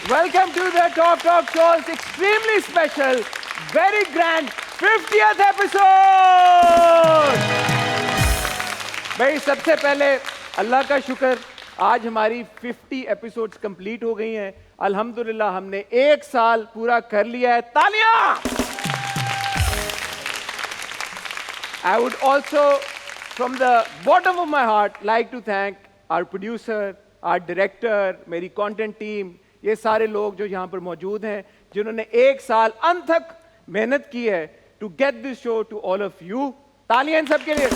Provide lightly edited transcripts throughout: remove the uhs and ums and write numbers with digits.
Welcome to the Talk Show's extremely special, very grand 50th episode. भाई सबसे पहले अल्लाह का शुक्र, आज हमारी 50 एपिसोड्स कंप्लीट हो गई हैं। अल्हम्दुलिल्लाह हमने एक साल पूरा कर लिया है। तालियां! I would also, from the bottom of my heart, like to thank our producer, our director, मेरी content team, ये सारे लोग जो यहाँ पर मौजूद हैं, जिन्होंने एक साल अंत तक मेहनत की है to get this show to all of you. तालियां इन सबके लिए।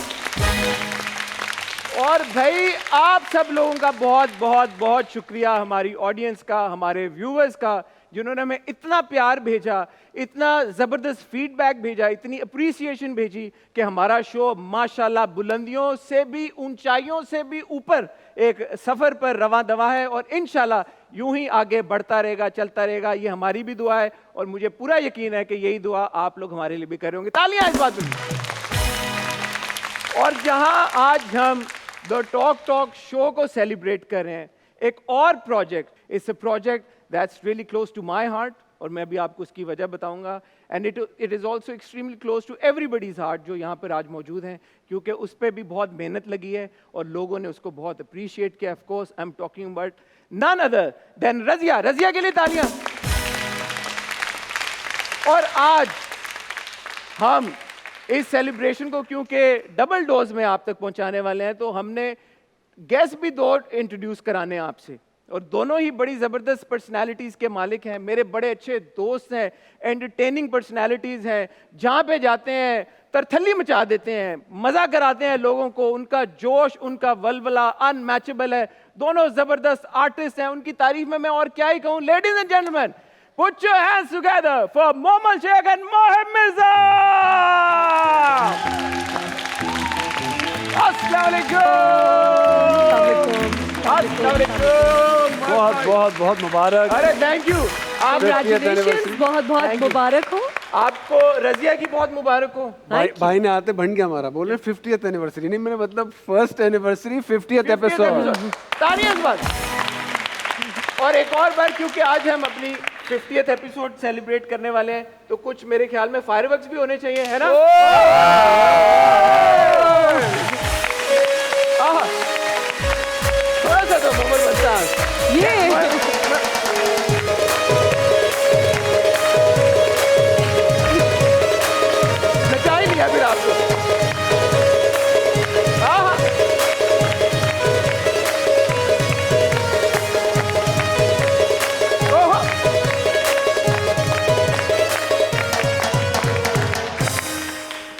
और भाई आप सब लोगों का बहुत बहुत बहुत शुक्रिया, हमारी ऑडियंस का, हमारे व्यूअर्स का, जिन्होंने हमें इतना प्यार भेजा, इतना ज़बरदस्त फीडबैक भेजा, इतनी अप्रिसिएशन भेजी कि हमारा शो माशाल्लाह बुलंदियों से भी, ऊंचाइयों से भी ऊपर एक सफ़र पर रवां दवा है और इंशाल्लाह यूं ही आगे बढ़ता रहेगा, चलता रहेगा। ये हमारी भी दुआ है और मुझे पूरा यकीन है कि यही दुआ आप लोग हमारे लिए भी कर रहे होंगे। तालियां इस बात पर। और जहां आज हम द टॉक शो को सेलिब्रेट कर रहे हैं, एक और project, it's a project that's really close to my heart और मैं भी आपको उसकी वजह बताऊंगा। And it is also extremely close to everybody's heart जो यहाँ पर आज मौजूद हैं, क्योंकि उस पर भी बहुत मेहनत लगी है और लोगों ने उसको बहुत अप्रिशिएट किया। Of course I am talking about none other than Razia. Razia के लिए तालियां। और आज हम इस सेलिब्रेशन को क्योंकि डबल डोज में आप तक पहुंचाने वाले हैं, तो हमने गेस्ट भी दो इंट्रोड्यूस कराने हैं आपसे, और दोनों ही बड़ी ज़बरदस्त पर्सनालिटीज़ के मालिक हैं, मेरे बड़े अच्छे दोस्त हैं, एंटरटेनिंग पर्सनालिटीज़ हैं, जहाँ पे जाते हैं तरथली मचा देते हैं, मज़ा कराते हैं लोगों को। उनका जोश, उनका वलवला अनमैचेबल है। दोनों ज़बरदस्त आर्टिस्ट हैं, उनकी तारीफ में मैं और क्या ही कहूँ। Ladies and gentleman, put your hands together for Momal Sheikh and Mohib Mirza. बहुत बहुत बहुत मुबारक। अरे थैंक यू। आप बहुत बहुत मुबारक हो आपको। रजिया की बहुत मुबारक हो। भाई ने आते बन गया हमारा, बोले 50th एनिवर्सरी नहीं, मैंने मतलब फर्स्ट एनिवर्सरी 50th एपिसोड। तालियां इस बात। और एक और बार, क्योंकि आज हम अपनी 50th एपिसोड सेलिब्रेट करने वाले हैं, तो कुछ मेरे ख्याल में फायरवर्क्स भी होने चाहिए, है ना? थोड़ा सा तो मोहम्मद बनता ये नचा ही लिया फिर आपको।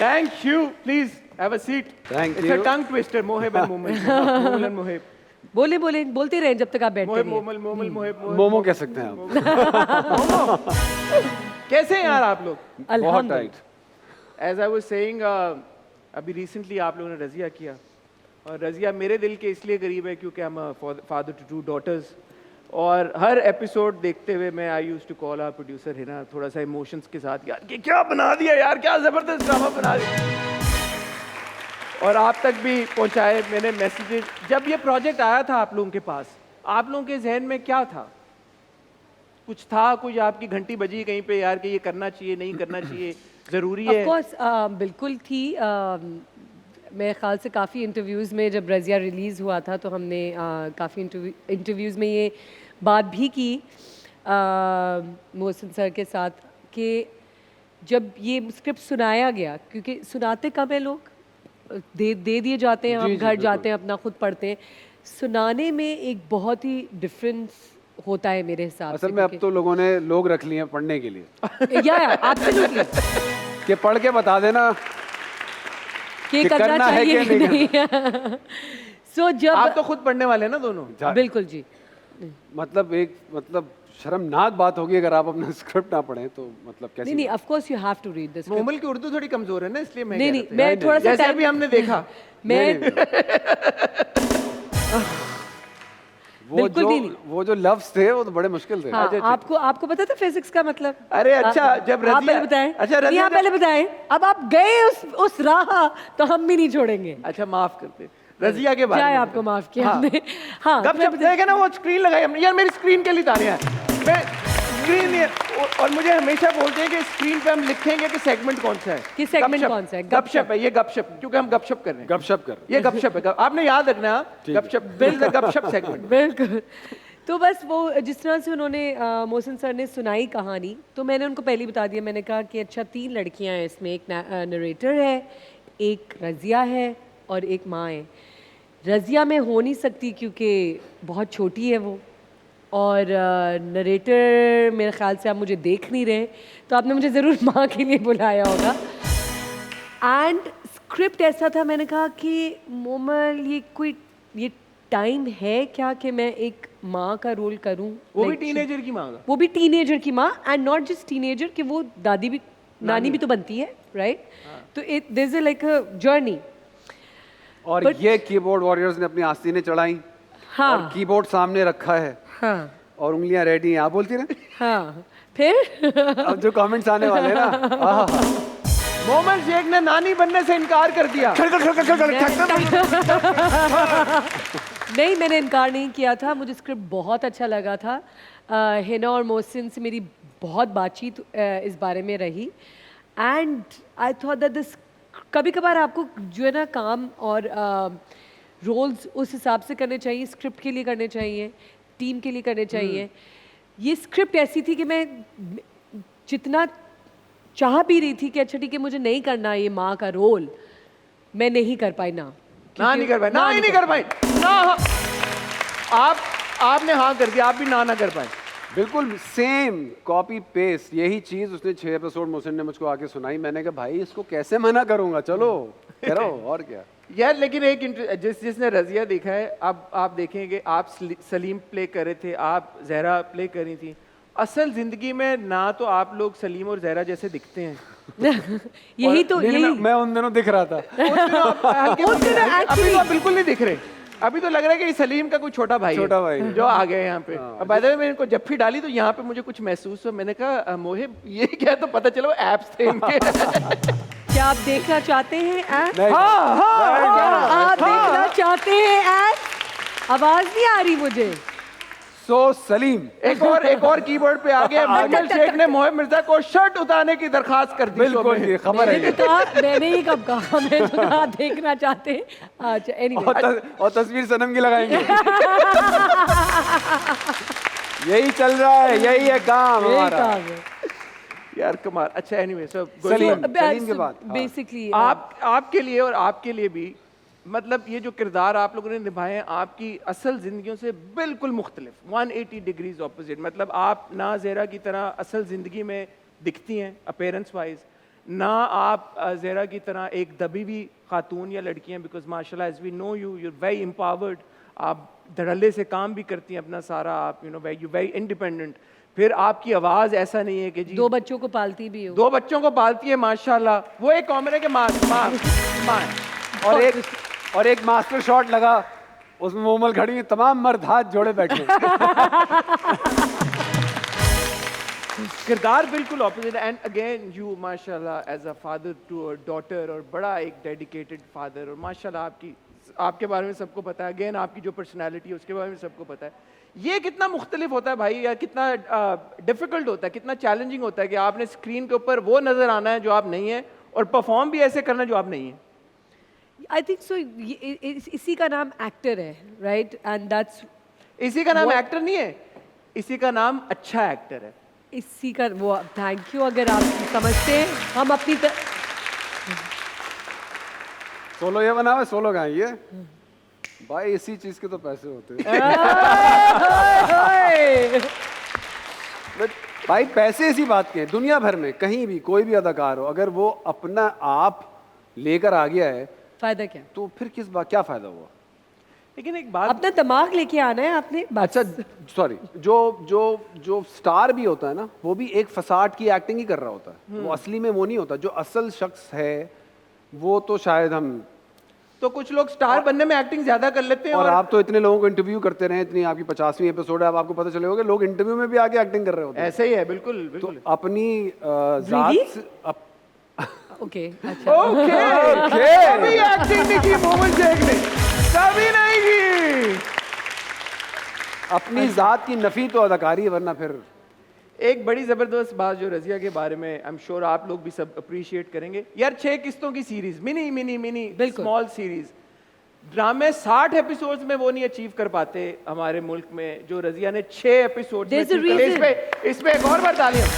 Thank you. Please have a seat. Thank It's you. a tongue twister. Mohib and Momal. Momal and Mohib. बोलते रहे जब तक आप बैठते Mohib, रहिए। Momal, Momal, Mohib, Mohib. Momo कह सकते हैं आप। कैसे हैं यार आप लोग? बहुत tight. As I was saying, अभी recently आप लोगों ने रजिया किया, और रजिया मेरे दिल के इसलिए करीब है क्योंकि I'm a father to 2 daughters. और हर एपिसोड देखते हुए मैं I used to call our producer Hina थोड़ा सा इमोशंस के साथ, यार कि क्या बना दिया यार, क्या ज़बरदस्त ड्रामा बना दिया। और आप तक भी पहुंचाए मैंने मैसेजेस। जब ये प्रोजेक्ट आया था आप लोगों के पास, आप लोगों के जहन में क्या था? कुछ था, कुछ आपकी घंटी बजी कहीं पे यार कि ये करना चाहिए, नहीं करना चाहिए, ज़रूरी है? ऑफ कोर्स बिल्कुल थी। मेरे ख्याल से काफ़ी इंटरव्यूज़ में जब रजिया रिलीज़ हुआ था तो हमने काफ़ी इंटरव्यूज़ में ये बात भी की मोहसिन सर के साथ कि जब ये स्क्रिप्ट सुनाया गया, क्योंकि सुनाते कम है लोग, दे दिए जाते हैं, हम घर जाते हैं अपना खुद पढ़ते हैं। सुनाने में एक बहुत ही डिफरेंस होता है मेरे हिसाब से। असल में अब तो लोगों ने लोग रख लिए हैं पढ़ने के लिए, या एब्सोल्युटली कि पढ़ के बता देना कि करना चाहिए कि नहीं। सो जब आप तो खुद पढ़ने वाले हैं ना दोनों? बिल्कुल जी। मतलब शर्मनाक बात होगी अगर आप अपना स्क्रिप्ट ना पढ़ें तो, मतलब कैसे? नहीं of course you have to read this. Momal की उर्दू थोड़ी कमजोर है ना, इसलिए मैं नहीं मैं थोड़ा सा जैसे अभी हमने देखा मैं वो जो लफ्ज थे वो तो बड़े मुश्किल थे। हाँ, आपको पता था फिजिक्स का मतलब? अरे अच्छा, जब आप पहले बताएं। अच्छा रजिया पहले बताएं। अब आप गए उस राह तो हम भी नहीं छोड़ेंगे। अच्छा माफ करते, रजिया के बारे में आपको माफ किया हमने। हाँ जब देखे ना वो स्क्रीन लगाई हमने, यार मेरी स्क्रीन के लिए तालियां। मैं स्क्रीन और मुझे हमेशा बोलते हैं कि स्क्रीन पे हम लिखेंगे कि सेगमेंट कौन सा है, कि segment गपशप। कौन सा है, गपशप है, ये गपशप, क्योंकि हम गपशप कर रहे हैं, गपशप कर। ये गपशप है, आपने याद रखना, गपशप, गपशप सेगमेंट। बिल्कुल। तो बस वो जिस तरह से उन्होंने मोहसिन सर ने सुनाई कहानी, तो मैंने उनको पहले ही बता दिया, मैंने कहा कि अच्छा 3 लड़कियां हैं इसमें, एक नरेटर है, एक रज़िया है और एक माँ है। रज़िया में हो नहीं सकती क्योंकि बहुत छोटी है वो, और नरेटर मेरे ख्याल से आप मुझे देख नहीं रहे, तो आपने मुझे ज़रूर माँ के लिए बुलाया होगा। एंड स्क्रिप्ट ऐसा था, मैंने कहा कि मोमल ये टाइम है क्या कि मैं एक माँ का रोल करूं, वो भी Like, टीनेजर की मांगा। वो भी टीनेजर की माँ, एंड नॉट जस्ट टीनेजर कि वो दादी भी, नानी भी तो बनती है, राइट? तो it there is like a journey. और ये कीबोर्ड वॉरियर्स ने अपनी आस्तीनें चढ़ाई, हाँ। और कीबोर्ड सामने रखा है, हाँ और उंगलियां रेडी हैं। आप बोलती ना, हाँ, फिर अब जो कमेंट्स आने वाले हैं ना, आहा। मोहम्मद शेख ने नानी बनने से इनकार कर दिया। नहीं, मैंने इनकार नहीं किया था, मुझे स्क्रिप्ट बहुत अच्छा लगा था। हिना और मोहसिन से मेरी बहुत बातचीत इस बारे में रही, and I thought that this, कभी कभार आपको जो है ना काम और रोल्स उस हिसाब से करने चाहिए, स्क्रिप्ट के लिए करने चाहिए, टीम के लिए करने चाहिए। ये स्क्रिप्ट ऐसी थी कि मैं जितना चाह भी रही थी कि अच्छा ठीक है मुझे नहीं करना ये माँ का रोल, मैं नहीं कर पाई ना, नहीं कर पाए, ना ही नहीं कर पाए, ना आपने हाँ कर दिया, आप भी ना कर पाए। बिल्कुल सेम कॉपी पेस्ट यही चीज उसने 6 एपिसोड मोहसिन ने मुझको आके सुनाई। मैंने कहा भाई इसको कैसे मना करूंगा, चलो करो, और क्या यार। लेकिन एक जिसने रज़िया देखा है, अब आप देखेंगे, आप सलीम प्ले कर रहे थे, आप जहरा प्ले कर रही थी। असल जिंदगी में ना तो आप लोग सलीम और जहरा जैसे दिखते हैं। यही तो, नहीं, यही मैं उन दिनों दिख रहा था। अभी तो आप बिल्कुल नहीं दिख रहे, अभी तो लग रहा है कि सलीम का कोई छोटा भाई है, जो आ गए यहाँ पे। अब बाय द वे मैंने इनको जफ्फी डाली तो यहाँ पे मुझे कुछ महसूस हुआ, मैंने कहा मोहिब ये क्या, तो पता चलो एप्स थे इनके। क्या आप देखना चाहते हैं ऐप? नहीं, क्या आप देखना चाहते हैं ऐप? आवाज नहीं आ रही मुझे। सो सलीम एक और कीबोर्ड पे आ गया। मोहम्मद शेख ने मोहिब मिर्जा को शर्ट उतारने की दरखास्त कर दी। बिल्कुल ये खबर है। मैंने ही कब कहा, मैं तो कहा देखना चाहते हैं। अच्छा एनीवे, और तस्वीर सनम की लगाएंगे। यही चल रहा है, यही है काम हमारा यार कमाल। अच्छा एनीवे, सो सलीम के बाद बेसिकली आपके लिए और आपके लिए भी, मतलब ये जो किरदार आप लोगों ने निभाए हैं आपकी असल ज़िंदगियों से बिल्कुल मुख्तलिफ, 180 डिग्रीज ऑपोजिट। मतलब आप ना ज़ेरा की तरह असल ज़िंदगी में दिखती हैं अपीयरेंस वाइज, ना आप ज़ेरा की तरह एक दबी हुई खातून या लड़की हैं, बिकॉज माशाल्लाह as we know you are very empowered, आप धड़ल्ले से काम भी करती हैं अपना सारा, आप यू वेरी इंडिपेंडेंट। फिर आपकी आवाज़ ऐसा नहीं है कि जी 2 बच्चों को पालती भी हो। 2 बच्चों को पालती है माशाल्लाह, वो एक कॉमन है कि माँ और एक मास्टर शॉट लगा उसमें मोमल खड़ी है, तमाम मर्द हाथ जोड़े बैठे। किरदार बिल्कुल ऑपोजिट। एंड अगेन यू माशाल्लाह as a father to a daughter, और बड़ा एक डेडिकेटेड फादर, और माशाल्लाह आपके बारे में सबको पता है। अगेन आपकी जो पर्सनालिटी है उसके बारे में सबको पता है। ये कितना मुख्तलिफ होता है भाई, या कितना डिफिकल्ट होता है, कितना चैलेंजिंग होता है कि आपने स्क्रीन के ऊपर वो नजर आना है जो आप नहीं है, और परफॉर्म भी ऐसे करना जो आप नहीं है। आई थिंक सो इसी का नाम एक्टर है, राइट? एंड दैट्स, इसी का नाम एक्टर नहीं है, इसी का नाम अच्छा एक्टर है। इसी का वो, थैंक यू। अगर आप समझते हैं, हम अपनी सोलो ये बना हुआ, सोलो कहाँ ये भाई, इसी चीज के तो पैसे होते हैं। भाई पैसे ऐसी बात के हैं, दुनिया भर में कहीं भी कोई भी अदाकार हो, अगर वो अपना आप लेकर आ गया है फायदा क्या? तो फिर क्या फायदा हुआ? लेकिन एक बात, अपना दिमाग लेके आना है आपने। अच्छा सॉरी, जो स्टार भी होता है ना, वो भी एक फसाड की एक्टिंग ही कर रहा होता है, वो असली में वो नहीं होता। जो असल शख्स है वो तो शायद हम, तो कुछ लोग स्टार बनने में एक्टिंग ज्यादा कर लेते हैं। और आप तो इतने लोगों को इंटरव्यू करते रहे, इतनी आपकी 50वीं एपिसोड है, अब आपको पता चले होगा लोग इंटरव्यू में भी आके एक्टिंग कर रहे होते हैं। ऐसे ही है, बिल्कुल बिल्कुल। तो अपनी जात ओके, अच्छा ओके, कभी एक्टिंग नहीं की मोहम्मद शेख ने, कभी नहीं की। अपनी जात की नफी तो अदाकारी है, वरना फिर एक बड़ी जबरदस्त बात जो रजिया के बारे में आई एम श्योर आप लोग भी सब अप्रिशिएट करेंगे यार, 6 किस्तों की सीरीज, मिनी मिनी मिनी बिल्कुल। स्मॉल सीरीज, ड्रामे 60 एपिसोड्स में वो नहीं अचीव कर पाते हमारे मुल्क में जो रजिया ने 6 एपिसोड्स में There's a achieve करे। reason. इस पे एक और बार तालियां।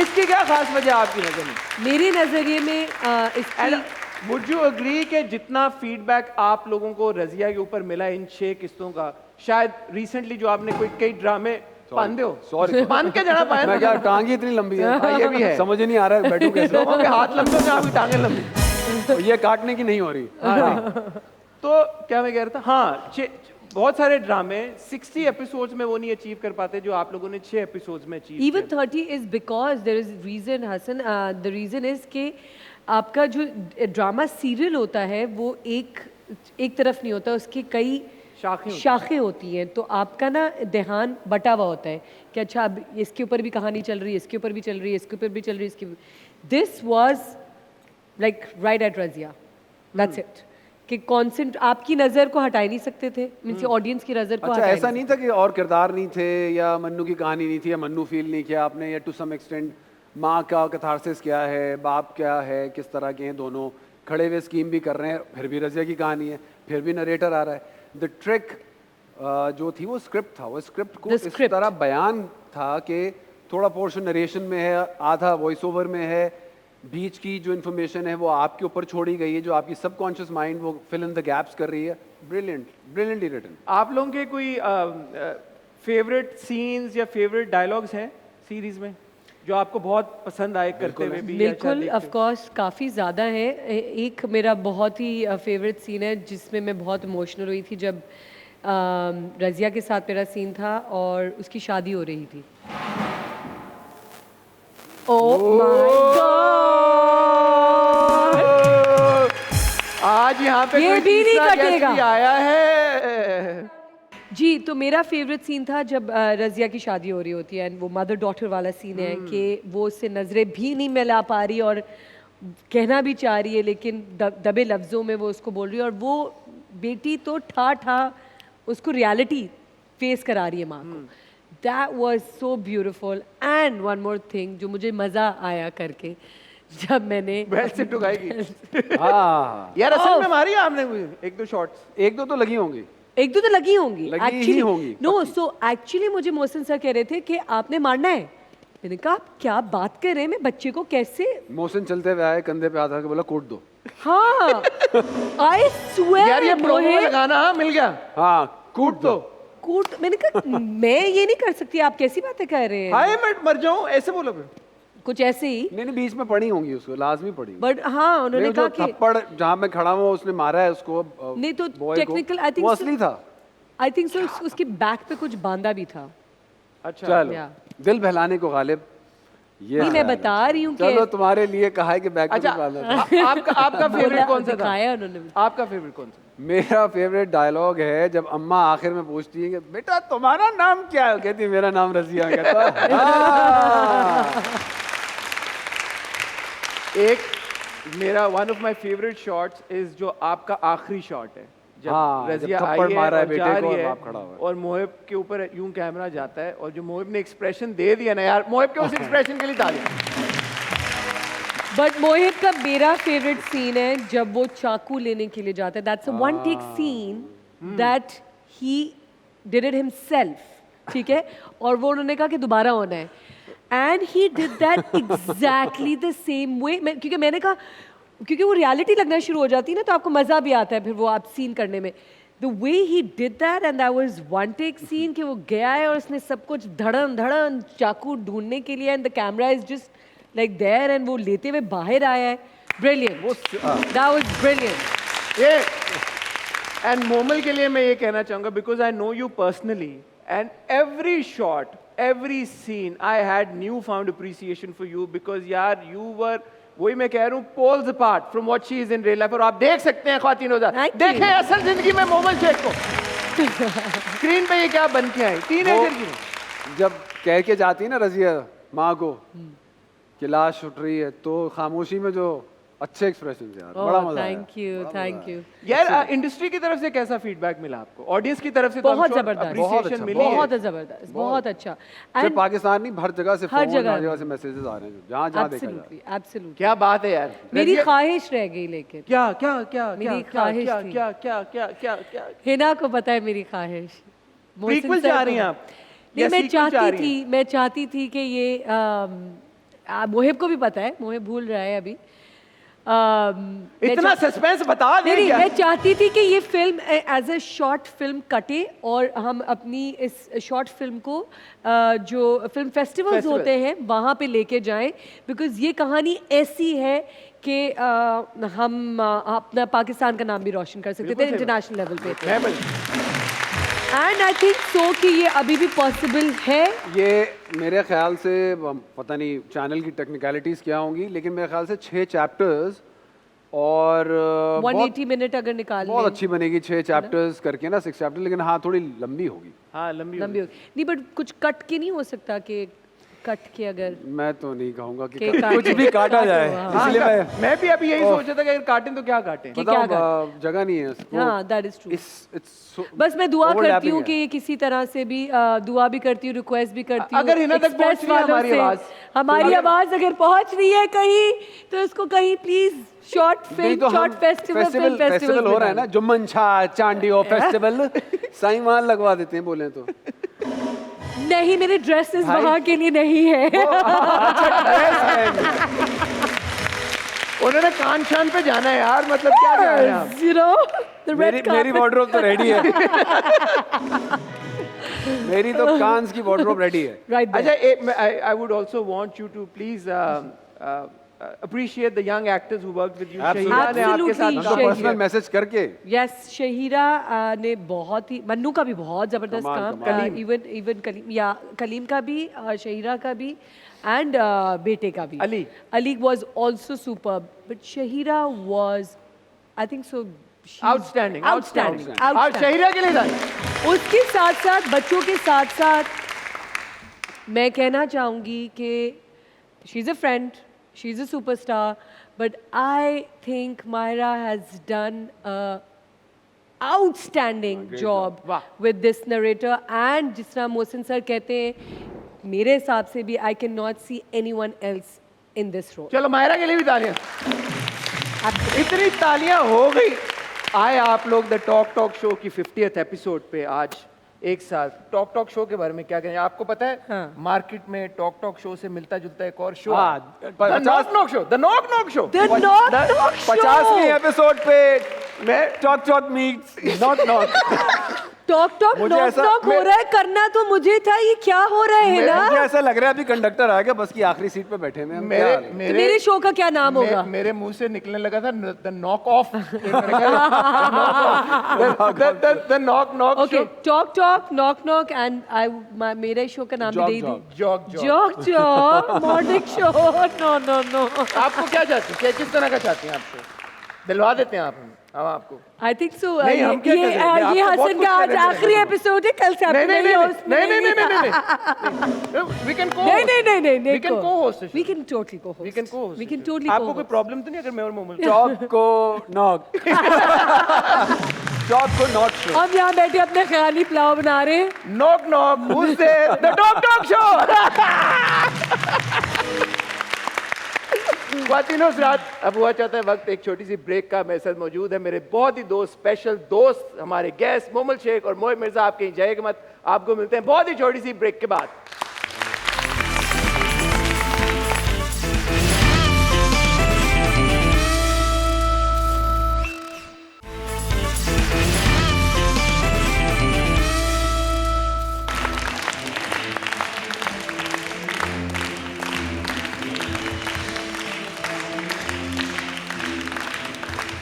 इसकी क्या खास वजह आपकी नजर में? मेरे नजरिए में इसकी वुड यू अग्री कि जितना फीडबैक आप लोगों को रजिया के ऊपर मिला इन 6 किस्तों का, शायद रिसेंटली जो आपने कोई कई ड्रामे बांधे हो, Sorry. बांध के जाना पाए मैं क्या टांगी इतनी लंबी है, हाँ, ये भी है। समझ ही नहीं आ रहा है बैठूं कैसे। लोगों के हाथ लंबे होते हैं, आपकी टांगें लंबी। ये काटने की नहीं हो रही। तो क्या मैं कह रहा था, हाँ बहुत सारे ड्रामे 60 एपिसोड्स में वो नहीं अचीव कर पाते जो आप लोगों ने 6 एपिसोड्स में achieve even 30 is because there is reason Hasan, the reason is कि आपका जो ड्रामा सीरियल होता है वो एक तरफ नहीं होता, उसकी कई शाखें होती हैं, तो आपका ना ध्यान बटा हुआ होता है कि अच्छा अब इसके ऊपर भी कहानी चल रही है, इसके ऊपर भी चल रही है, इसके ऊपर भी चल रही है, इसके this was like right at Razia, that's it, कि कॉन्सेंट आपकी नज़र को हटा ही नहीं सकते थे, मीन्स ऑडियंस की नज़र को अच्छा, हटा ऐसा नहीं था कि और किरदार नहीं थे या मन्नू की कहानी नहीं थी या मन्नू फील नहीं किया आपने, या टू सम एक्सटेंट माँ का कैथारसिस क्या है, बाप क्या है, किस तरह के हैं दोनों, खड़े हुए स्कीम भी कर रहे हैं, फिर भी रजिया की कहानी है, फिर भी नरेटर आ रहा है। द ट्रिक जो थी वो स्क्रिप्ट था, वो स्क्रिप्ट को इस तरह बयान था कि थोड़ा पोर्शन नरेशन में है, आधा वॉइस ओवर में है, बीच की जो इन्फॉर्मेशन है वो आपके ऊपर छोड़ी गई है, जो आपकी सबकॉन्शियस माइंड वो फिल इन द गैप्स कर रही है। Brilliant, brilliantly written. आप लोगों के कोई फेवरेट सीन्स या फेवरेट डायलॉग्स हैं सीरीज में जो आपको बहुत पसंद आए करते हुए भी? बिल्कुल, ऑफ कोर्स काफ़ी ज़्यादा है। एक मेरा बहुत ही फेवरेट सीन है जिसमें मैं बहुत इमोशनल हुई थी जब रजिया के साथ मेरा सीन था और उसकी शादी हो रही थी। ओह माय गॉड, आज यहाँ पे ये कोई भी नहीं तीसरा guest कटेगा। भी आया है। जी, तो मेरा फेवरेट सीन था जब रजिया की शादी हो रही होती है, वो मदर डॉटर वाला सीन है कि वो उससे नज़रें भी नहीं मिला पा रही और कहना भी चाह रही है लेकिन दबे लफ्ज़ों में वो उसको बोल रही है, और वो बेटी तो ठा उसको रियलिटी फेस करा रही है माँ को। That was so beautiful. And one more thing जो मुझे मज़ा आया करके, जब मैंने बेल्ट से टुकाएगी। हाँ, यार असल में मारी आपने एक दो शॉट्स? एक दो तो लगी होंगी, एक दो तो लगी होंगी लगी ही होंगी, नो, सो एक्चुअली मुझे मोहसिन सर कह रहे थे कि आपने मारना है। मैंने कहा आप क्या बात कर रहे हैं, मैं बच्चे को कैसे। मोहसिन चलते हुए आए, कंधे पे हाथ रख के बोला कूट दो। हाँ, आई स्वेयर यार ये प्रोमो लगाना, हाँ मिल गया। हाँ, कूट दो। कूट, मैंने कहा मैं ये नहीं कर सकती, आप कैसी बातें कर रहे हैं। हाय मैं मर जाऊं ऐसे बोलो फिर। कुछ ऐसे ही, नहीं बीच में पड़ी होंगी, उसको लाजमी पड़ी। बट हाँ उन्होंने कहा कि थप्पड़ जहाँ मैं खड़ा हुआ उसने मारा है उसको, नहीं तो boy को, टेक्निकल आई थिंक वो असली था। आई थिंक सो उसके बैक पे कुछ बांधा भी था। अच्छा चलो, या। दिल बहलाने को गालिब, ये नहीं, मैं ख्याल है। बता रही हूँ चलो कि तुम्हारे लिए कहा है कि बैक पे अच्छा कुछ बांधा था। आपका फेवरेट कौन सा था? दिखाया उन्होंने। आपका फेवरेट कौन सा? मेरा फेवरेट डायलॉग है जब अम्मा आखिर में पूछती है कि बेटा तुम्हारा नाम क्या है, कहती है मेरा नाम रजिया। कहता हाँ। एक मेरा one of my favourite shots is जो आपका आखिरी शॉट है जब हाँ, रजिया जब आई थप्पड़ है मारा है और बेटे जा को रही और है बाप खड़ा हुआ है। और मोहिब के ऊपर यूं कैमरा जाता है और जो मोहिब ने एक्सप्रेशन दे दिया ना यार, मोहिब के उस एक्सप्रेशन के लिए तालियां। बट मोहिब का मेरा फेवरेट सीन है जब वो चाकू लेने के लिए जाता है। That's a one take scene that he did it himself, ठीक है, और वो उन्होंने कहा कि दोबारा होना है, and he did that exactly the same way. क्योंकि मैंने कहा, क्योंकि वो रियलिटी लगना शुरू हो जाती है ना तो आपको मज़ा भी आता है फिर वो आप सीन करने में। The way he did that and that was one take scene कि वो गया है और उसने सब कुछ धड़न धड़न चाकू ढूंढने के लिए, and the camera is just like there, and वो लेते हुए बाहर आया है। Brilliant, that was brilliant. ये एंड मोमल के लिए मैं ये कहना चाहूंगा because I know you personally and every shot every scene I had new found appreciation for you because यार यू वर, वही मैं कह रहा हूँ, poles apart from what she is in real life. और आप देख सकते हैं ख्वातीन देखें असल जिंदगी में मोमल शेख को स्क्रीन पे ये क्या बन के आई टीनेजर की। जब कह के जाती है ना रजिया माँ को कि लाश उठ रही है, तो खामोशी में जो अच्छे एक्सप्रेशन यार, बड़ा मजा आया। थैंक यू यार इंडस्ट्री की तरफ से कैसा फीडबैक मिला आपको, ऑडियंस की तरफ से? बहुत जबरदस्त, अप्रिसिएशन मिली है? बहुत जबरदस्त, बहुत अच्छा। सिर्फ एंड पाकिस्तान नहीं, हर जगह से हर फोन, जगह हर जगह से मैसेजेस आ रहे हैं, जहाँ जहाँ देखा जाए। एब्सोल्युटली एब्सोल्युटली क्या बात है यार। मेरी रजिया- ख्वाहिश रह गई, लेकिन क्या क्या क्या मेरी क्या ख्वाहिश क्या थी। क्या क्या क्या क्या क्या हिना को पता है मेरी ख्वाहिश। मोहसिन प्रीक्वल सर चाह को- रही हैं आप? नहीं, या मैं sequel चाह चाहती रही हैं? थी, मैं चाहती थी कि ये मोहिब को भी पता है, मोहिब भूल रहा है अभी। मैं इतना सस्पेंस बता दे नहीं, क्या? मैं चाहती थी कि ये film as a short film कटे और हम अपनी इस शॉर्ट फिल्म को जो फिल्म फेस्टिवल्स Festival. होते हैं वहाँ पे लेके जाएं, बिकॉज ये कहानी ऐसी है कि हम अपना पाकिस्तान का नाम भी रोशन कर सकते थे बिल्कुल सही इंटरनेशनल लेवल पे। मैं बोल- एंड आई थिंक सो कि ये अभी भी पॉसिबल है। ये मेरे ख्याल से पता नहीं चैनल की टेक्निकलिटीज क्या होंगी, लेकिन मेरे ख्याल से 6 चैप्टर्स और 180 मिनट अगर निकाल बहुत लें, अच्छी बनेगी 6 चैप्टर्स करके ना, 6 चैप्टर, लेकिन हाँ थोड़ी लंबी होगी। हाँ लंबी लंबी होगी। नहीं, बट कुछ कट के नहीं हो सकता कि कट के अगर मैं तो नहीं कहूँगा कि के कुछ भी काटा जाए, हाँ, इसलिए मैं भी अभी यही सोच रहा था कि अगर काटें तो क्या काटें। कि क्या बताऊँ जगह नहीं है इसको। हाँ, दैट इज ट्रू। It's बस मैं दुआ overlapping करती हूँ है। कि ये किसी तरह से भी दुआ भी करती हूँ, रिक्वेस्ट भी करती हूँ। अगर हिना तक Express पहुंच रही है वालों हमारी से, आवाज़, हमारी आवाज अगर पहुंच रही है कहीं, तो इसको कहीं प्लीज शॉर्ट नहीं फिल्म, तो शॉर्ट हम फेस्टिवल फेस्टिवल हो रहा है ना, जुम्मन शाह चांडी और फेस्टिवल साईं वहाँ लगवा देते हैं बोले तो। नहीं, मेरे ड्रेसेस वहाँ के लिए नहीं है। उन्होंने कान शान पे जाना है यार, मतलब क्या कह रहे हैं आप? You know, the red मेरी carpet. वार्डरोब तो रेडी है। मेरी तो कांस की वार्डरोब रेडी है। Right there. अच्छा, I would also want you to please appreciate the young actors who worked with you. Absolutely. Shahida ने आपके साथ Absolutely. काम उनको पर्सनल किया। मैसेज करके यस, शहीरा ने बहुत ही, मन्नू का भी बहुत जबरदस्त कमाल, काम, कमाल। इवन कलीम, या कलीम का भी, शहीरा का भी, एंड बेटे का भी। Ali was also superb, but Shahira was, I think so, outstanding outstanding. आप शहीदा के लिए जाए। उसके साथ साथ बच्चों के साथ साथ मैं कहना चाहूँगी कि she is a friend, she is a superstar, but I think Maira has done outstanding job वाह। With this narrator. एंड जिस तरह मोहसिन सर कहते हैं, मेरे हिसाब से भी I can not see anyone else in this role. चलो मायरा के लिए भी तालियां। इतनी तालियां हो गई। आए आप लोग द टॉक शो की 50th एपिसोड पे आज एक साथ। टॉक शो के बारे में क्या कहें? आपको पता है हाँ। मार्केट में टॉक शो से मिलता जुलता एक और शो हाँ, है, the 50 knock show, the knock show. The Knock Knock Show! 50वीं एपिसोड पे मैं टॉक मीट्स नॉक। टॉक मुझे नॉक ऐसा- नॉक हो रहा है, करना तो मुझे था, ये क्या हो रहा है मुझे ना? ऐसा लग रहा है अभी कंडक्टर आ गया, बस की आखिरी सीट पे बैठे हैं हम। क्या हाल है? तो मेरे शो का क्या नाम होगा? मेरे मुंह से निकलने लगा था the knock off, the knock okay, show. Talk knock knock, and I मेरे शो का नाम भी Jog, दे दी, jog. Jog jog morning show. No no no, आपको क्या चाहती हैं? किस तरह का चाहती हैं आपको? दिलवा देते हैं आप हम आपको। आई थिंक सो। नहीं, हम क्या कर रहे हैं? ये आपको बहुत हसन कुछ का आज करने देना आखिरी है। एपिसोड है, कल से आप नहीं नहीं नहीं host नहीं नहीं मिलेंगे। नहीं नहीं, we can co-host. नहीं We can co-host the show. we can totally co-host. We can co-host we the can show. totally आपको कोई co-host. प्रॉब्लम तो नहीं अगर मैं और मोमल टॉक को नॉक। टॉक को नॉट शो। हम यहाँ बैठे अपने ख्याली पुलाव बना रहे हैं। Knock who's there? The talk show. ख्वातीनों रात अब हुआ चाहता है वक्त एक छोटी सी ब्रेक का। मेरे साथ मौजूद है मेरे बहुत ही दोस्त, स्पेशल दोस्त, हमारे गेस्ट मोमल शेख और मोहिब मिर्जा। आप कहीं जाइएगा मत, आपको मिलते हैं बहुत ही छोटी सी ब्रेक के बाद।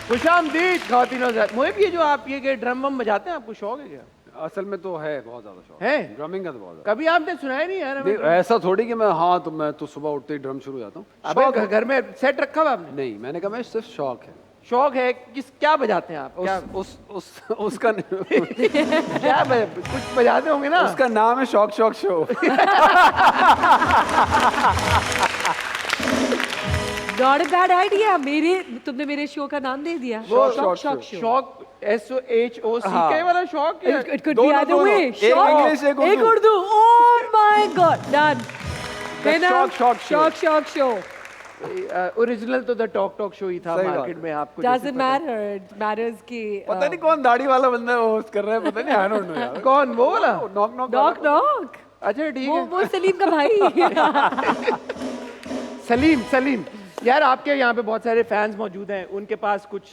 खुशामदीद ख्वातीनों हज़रात। मोहिब, ये जो आप ये ड्रम वम बजाते हैं, आपको शौक है क्या? असल में तो है, बहुत ज्यादा शौक है? ड्रमिंग का तो बहुत ज्यादा। कभी आपने सुनाया नहीं यार हमें? नहीं, ऐसा थोड़ी कि मैं तो सुबह उठते ही ड्रम शुरू हो जाता हूँ। अबे घर में सेट रखा हुआ आपने? नहीं, मैंने कहा मैं सिर्फ शौक है। शौक है क्या बजाते हैं आप? क्या उसका क्या कुछ बजाते होंगे ना? उसका नाम है शौक show. Not a bad idea. तुमने मेरे शो का नाम दे दिया। वो शॉक शो। शौक SOHOCK वाला शौक या It could be दोनों, either दोनों। way. एक शॉक, इंग्लिश, एक एक Urdu. Urdu. Oh my God, done. है ना? Shock show. ओरिजिनल तो द टॉक शो ही था सही बात मार्केट में, आपको Doesn't जैसे पता matter. It matters कि पता नहीं कौन दाढ़ी वाला बंदा होस्ट कर रहा है, पता नहीं, आई डोंट नो यार। है। कौन वो वाला? Knock knock knock knock. अच्छा ठीक है। वो सलीम का भाई। सलीम यार, आपके यहाँ पे बहुत सारे फैंस मौजूद हैं, उनके पास कुछ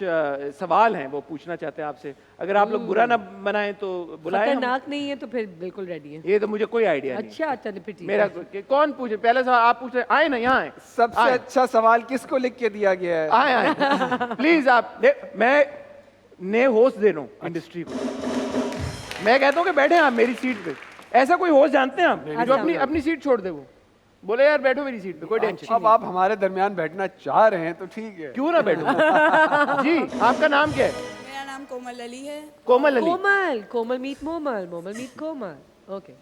सवाल हैं, वो पूछना चाहते हैं आपसे। अगर आप लोग बुरा ना बनाएं तो बुलाएं हम। खतरनाक नहीं है तो फिर बिल्कुल रेडी है। ये तो मुझे कोई आइडिया नहीं। अच्छा चलो फिर ठीक मेरा है। कौन पूछे? पहले सवाल आप पूछ रहे, आए ना यहाँ आए। सबसे आए। अच्छा सवाल किसको लिख के दिया गया है? आए प्लीज आप मैं नए होस्ट दे रहा हूँ इंडस्ट्री को। मैं कहता हूँ कि बैठे आप मेरी सीट पे। ऐसा कोई होस्ट जानते हैं आप जो अपनी अपनी सीट छोड़ दे? वो बोले यार बैठो मेरी सीट पे, कोई टेंशन अब आप हमारे दरमियान बैठना चाह रहे हैं तो ठीक है। क्यों ना बैठो। जी आपका नाम क्या है? मेरा नाम कोमल अली है। कोमल अली। कोमल मीट मोमल मीट कोमल। ओके।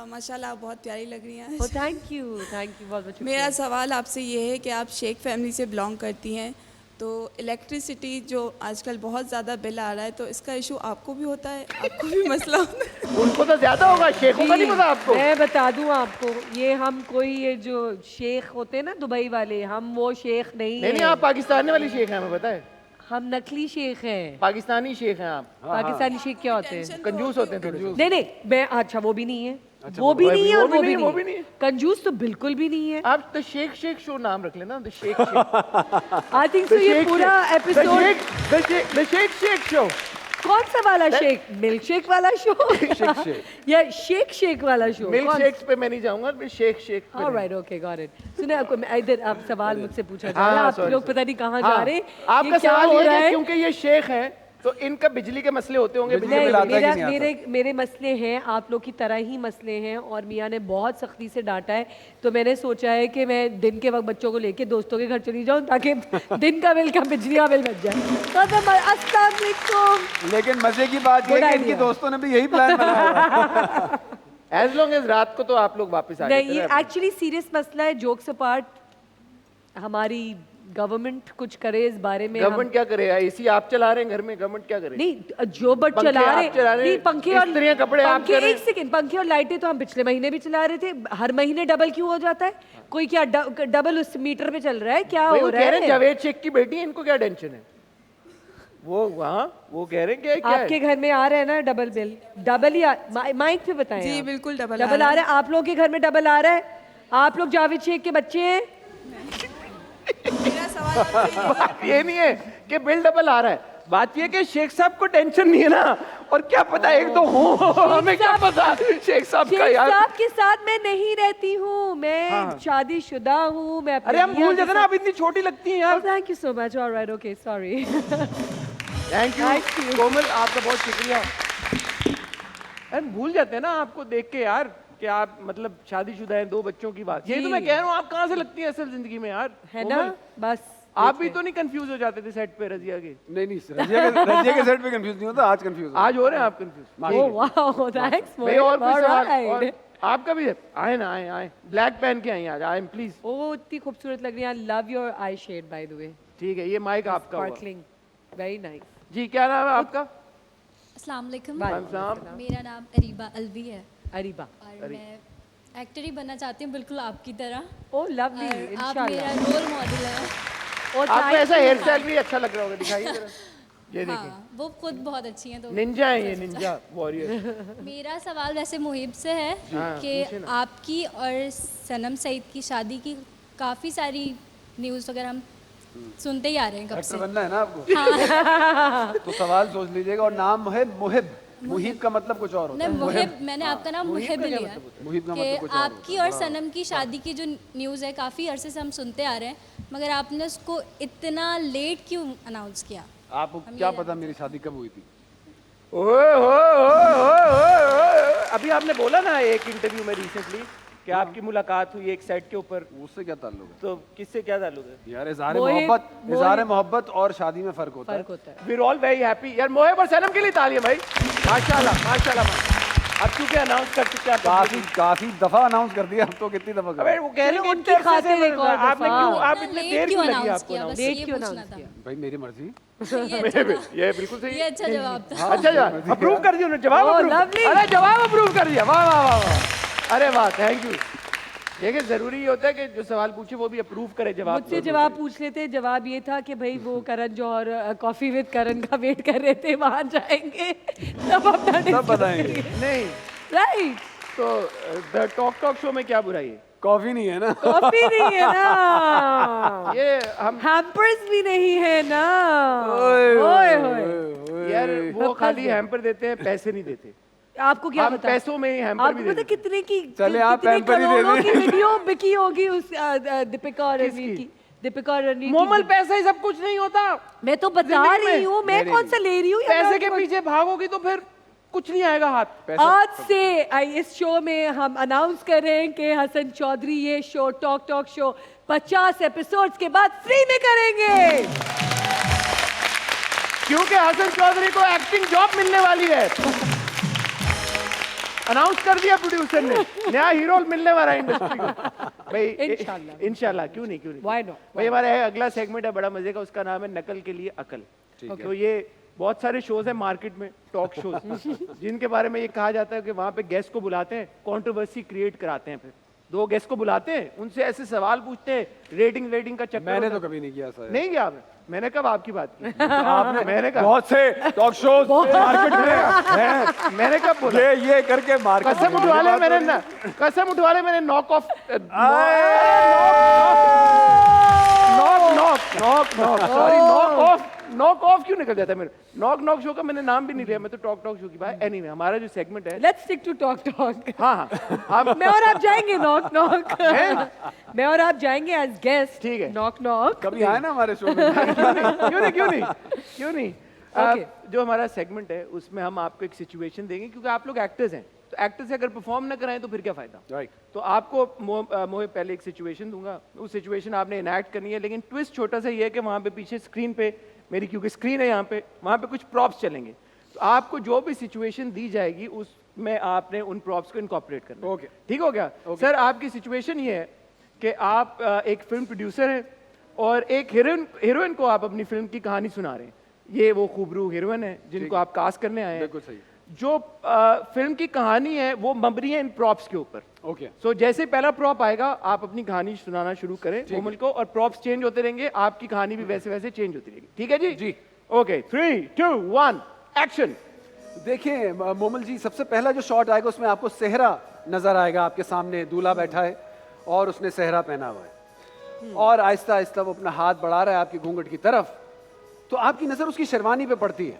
माशाल्लाह आप बहुत प्यारी लग रही हैं। ओ थैंक यू बहुत बहुत मेरा सवाल आपसे ये है कि आप शेख फैमिली से बिलोंग करती हैं, तो इलेक्ट्रिसिटी जो आजकल बहुत ज़्यादा बिल आ रहा है, तो इसका इशू आपको भी होता है? आपको भी मसला होता है? उनको तो ज्यादा होगा, शेखों का नहीं पता आपको। मैं बता दूं आपको, ये जो शेख होते हैं ना दुबई वाले, हम वो शेख नहीं नहीं हैं। आप पाकिस्तानी वाली शेख हैं, हमें पता है। हम नकली शेख हैं। पाकिस्तानी शेख हैं आप। पाकिस्तानी शेख क्या होते हैं? कंजूस होते हैं थोड़े से। नहीं मैं अच्छा वो भी नहीं है। वो भी नहीं है और वो भी नहीं नहीं है। है। कंजूस तो बिल्कुल भी नहीं है। आप द शेख शो नाम रख लेना, the Sheikh. I think so ये पूरा एपिसोड द शेख शो। कौन सा वाला शेक? मिल्क शेक वाला शो शेक। या शेक वाला शो? मिल्क शेक्स पे मैं नहीं जाऊंगा, मैं शेख पे। Alright okay got it. सुने आपको इधर आप सवाल मुझसे पूछा जा हाँ, रहा है, आप sorry, लोग पता नहीं कहाँ हाँ, जा रहे हैं। आपका ये क्या सवाल हो ये रहा है है? क्योंकि ये शेख हैं तो इनका बिजली के मसले होते होंगे। बिजली नहीं, बिल आता है कि नहीं मेरे मसले हैं, आप लोग की तरह ही मसले हैं, और मियाँ ने बहुत सख्ती से डांटा है, तो मैंने सोचा है कि मैं दिन के वक्त बच्चों को लेके दोस्तों के घर चली जाऊं ताकि दिन का बिल का बिजली का बिल बच जाए। अस्सलाम वालेकुम। लेकिन मजे की बात ये है कि इनके दोस्तों ने भी यही प्लान बनाया। एज लॉन्ग एज रात को तो आप लोग वापस आ नहीं, जाते ये हैं। एक्चुअली सीरियस मसला है। जोक्स अपार्ट, हमारी गवर्नमेंट कुछ करे इस बारे में। गवर्नमेंट क्या करे? एसी आप चला रहे हैं घर में, गवर्नमेंट क्या करे? नहीं, जो बट पंखे चला आप रहे चला रहे नहीं, हैं, पंखे और इस्त्रियां कपड़े आप पंखे कर रहे एक सेकंड, पंखे और लाइटें तो हम पिछले महीने भी चला रहे थे। हर महीने डबल क्यों हो जाता है? कोई क्या डबल उस मीटर पे चल रहा है? क्या भाई हो वो रहा कह रहे हैं है? जावेद शेख की बेटी है, इनको क्या टेंशन है? वो वहाँ वो कह रहे हैं कि क्या आपके घर में आ रहा है ना डबल बिल? डबल ही माइक पे बताएं। जी, आप। बिल्कुल डबल डबल आ रहा है। आप लोग के घर में डबल आ रहा है? आप लोग जावेद शेख के बच्चे हैं? मेरा सवाल आपसे ये है- बात ये नहीं है कि बिल डबल आ रहा है, बात ये कि शेख साहब को टेंशन नहीं है ना, और क्या पता एक दो हो, हमें क्या पता शेख साहब का शेख यार। साहब के साथ मैं नहीं रहती हूँ, मैं शादीशुदा हूँ। मैं अरे हम भूल जाते ना, आप इतनी छोटी लगती हैं यार। Thank you so much. Alright okay sorry. Thank you Komal, आपका बहुत शुक्रिया। अरे भूल जाते हैं ना आपको देख के यार कि आप मतलब शादीशुदा हैं, 2 बच्चों की बात। यही तो मैं कह रहा हूँ, आप कहाँ से लगती हैं असल जिंदगी में यार? है ना? कोमल, बस आप भी तो नहीं कंफ्यूज हो जाते थे सेट पे रजिया के? नहीं रजिया के सेट पे कंफ्यूज नहीं होता, आज कंफ्यूज आज हो रहे हैं आप कंफ्यूज? ओह वाओ थैंक्स भाई और कोई सवाल? और आपका भी है? आए ना, आए ब्लैक पहन के आइए आज, आए प्लीज। ओह इतनी खूबसूरत लग रही है। I love your eye shade by the way. ठीक है, ये माइक आपका होगा। Sparkling very nice. जी क्या नाम है आपका? अस्सलाम वालेकुम। वालेकुम। मेरा नाम अरीबा अलवी है अरीबा। और मैं एक्टर ही बनना चाहती हूँ, बिल्कुल आपकी तरह। ओह लवली और आप मेरा इंशाल्लाह। रोल मॉडल हैं। और आपको ऐसा हेयर स्टाइल भी अच्छा लग रहा होगा, दिखाइए जरा। ये देखिए, हाँ, वो खुद बहुत अच्छी हैं। तो निंजा है ये, निंजा वॉरियर। मेरा सवाल वैसे मुहिब से है हाँ, कि पूछिए ना। आपकी और सनम सईद की शादी की काफ़ी सारी न्यूज़ वगैरह हम सुनते ही आ रहे हैं कब एक्टर से। बनना है ना आपको? तो सवाल सोच लीजिएगा। और नाम है मुहिब। मुहिब का मतलब कुछ और होता नहीं, है। मुहिब, मैंने आपका नाम मुहिब लिया मुहिब का कि मतलब कुछ और आपकी और सनम की शादी की जो न्यूज़ है काफ़ी अरसे से हम सुनते आ रहे हैं, मगर आपने उसको इतना लेट क्यों अनाउंस किया? आपको क्या पता मेरी शादी कब हुई थी? ओए होए, अभी आपने बोला ना एक इंटरव्यू में रिसेंटली कि आपकी मुलाकात हुई एक सेट के ऊपर, उससे क्या ताल्लुक है? तो किससे क्या ताल्लुक है? यार इज़हार मोहिब- मोहब्बत, इज़हार मोहब्बत और शादी में फर्क होता है। फर्क होता है। We are all very happy यार। मोहिब और सनम के लिए तालियां भाई, माशाल्लाह माशाल्लाह। अब क्योंकि अनाउंस कर चुके हैं आप काफी काफी दफा अनाउंस कर दिया, अब तो कितनी दफा कर अबे वो कह रहे हैं कि उनकी इनकी खातिर खातिर एक और आपने दफा। क्यों आप इतना इतने late देर क्यों लगी announce आपको किया? announce बस Late ये क्यों पूछना announce था। किया? भाई मेरी मर्जी। ये अच्छा था। ये बिल्कुल सही ये अच्छा जवाब था। अच्छा जवाब अप्रूव कर दिया उन्होंने, जवाब Oh, approve। lovely। अरे जवाब अप्रूव कर दिया, वाह वाह वाह वाह, अरे वाह, थैंक यू। देखिए जरूरी ये होता है कि जो सवाल पूछे वो भी अप्रूव करे जवाब। मुझसे जवाब पूछ लेते, जवाब ये था कि भाई वो करण जौहर कॉफी विद करण का वेट कर रहे थे, वहां जाएंगे तब अपना तब बताएंगे। नहीं राइट। तो द टॉक शो में क्या बुराई है? कॉफी नहीं है ना? कॉफी नहीं है ना, ये हम हैम्पर्स भी नहीं है ना। ओए, ओए होए। यार वो अब खाली फंस गए। हैम्पर देते हैं, पैसे नहीं देते। आपको क्या हम पता? पैसों में ही हैम्पर आपको भी पता देते हैं। कितने की चले आप कितने पैम्पर ही दे करोड़ों दें। की वीडियो बिकी होगी उस दीपिका और किसकी? रणवीर की। दीपिका और रणवीर मोमल की। पैसा ही सब कुछ नहीं होता। मैं तो बता जिंदगी रही में। हूँ, मैं कौन सा ले रही हूँ? पैसे के पीछे भागोगी तो फिर कुछ नहीं आएगा हाथ। आज से इस शो में हम अनाउंस कर रहे हैं कि हसन चौधरी ये शो टॉक शो 50 एपिसोड्स के बाद फ्री में करेंगे। क्योंकि हसन चौधरी को एक्टिंग जॉब मिलने वाली है। अनाउंस कर दिया प्रोड्यूसर ने, नया हीरो मिलने वाला है इंडस्ट्री को। भाई इंशाल्लाह। इंशाल्लाह, क्यों नहीं, क्यों नहीं। Why not? भाई हमारा है अगला सेगमेंट है बड़ा मजे का, उसका नाम है नकल के लिए अकल। तो ये बहुत सारे शोज हैं मार्केट में, टॉक शोज, जिनके बारे में ये कहा जाता है कि वहां पे गेस्ट को बुलाते हैं, कंट्रोवर्सी क्रिएट कराते हैं, फिर दो गेस्ट को बुलाते हैं, उनसे ऐसे सवाल पूछते हैं, रेटिंग का चक्कर मैंने होता तो है। कभी नहीं किया सर। नहीं किया आपने? मैंने कब आपकी बात की? आपने मैंने कहा बहुत से टॉक शोज मार्केट में हैं। मैंने कब बोला? ये करके मार्केट कसम उठवा ले मैंने ना, कसम उठवा ले मैंने नॉक ऑफ नॉक ऑफ क्यों निकल जाता है मेरे? नॉक शो का मैंने नाम भी नहीं लिया, मैं तो टॉक शो की बात। एनीवे हमारा जो सेगमेंट है, लेट्स स्टिक टू टॉक। हाँ हाँ हम मैं और आप जाएंगे नॉक। मैं और आप जाएंगे एज गेस्ट। ठीक है। नॉक। कभी आए ना हमारे शो में। क्यों नहीं Okay. जो हमारा सेगमेंट है उसमें हम आपको एक सिचुएशन देंगे, क्योंकि आप लोग एक्टर्स हैं, तो एक्टर से अगर परफॉर्म ना कराएं तो फिर क्या फायदा। राइट। तो आपको मोहे पहले एक सिचुएशन दूंगा, उस सिचुएशन आपने इनैक्ट करनी है, लेकिन ट्विस्ट छोटा सा ये है कि वहाँ पे पीछे स्क्रीन पे मेरी, क्योंकि स्क्रीन है यहाँ पे, वहाँ पे कुछ प्रॉप्स चलेंगे, तो आपको जो भी सिचुएशन दी जाएगी उसमें आपने उन प्रॉप्स को इनकॉर्पोरेट करना है। Okay. ठीक हो गया? सर आपकी सिचुएशन ये है कि आप एक फिल्म प्रोड्यूसर हैं और एक हीरोइन को आप अपनी फिल्म की कहानी सुना रहे हैं। ये वो खूबरू हीरोइन है जिनको आप कास्ट करने आए हैं। बिल्कुल सही। जो फिल्म की कहानी है वो मबनी है इन प्रॉप्स के ऊपर। ओके। सो जैसे ही पहला प्रॉप आएगा आप अपनी कहानी सुनाना शुरू करें कोमल को, और प्रॉप्स चेंज होते रहेंगे, आपकी कहानी भी वैसे वैसे चेंज होती रहेगी। ठीक है जी? जी। Okay 3 2 1 action. देखिए मोमल जी, सबसे पहला जो शॉट आएगा उसमें आपको सेहरा नजर आएगा। आपके सामने दूल्हा बैठा है और उसने सेहरा पहना हुआ है और आहिस्ता आहिस्ता वो अपना हाथ बढ़ा रहा है आपकी घूंघट की तरफ, तो आपकी नजर उसकी शेरवानी पे पड़ती है।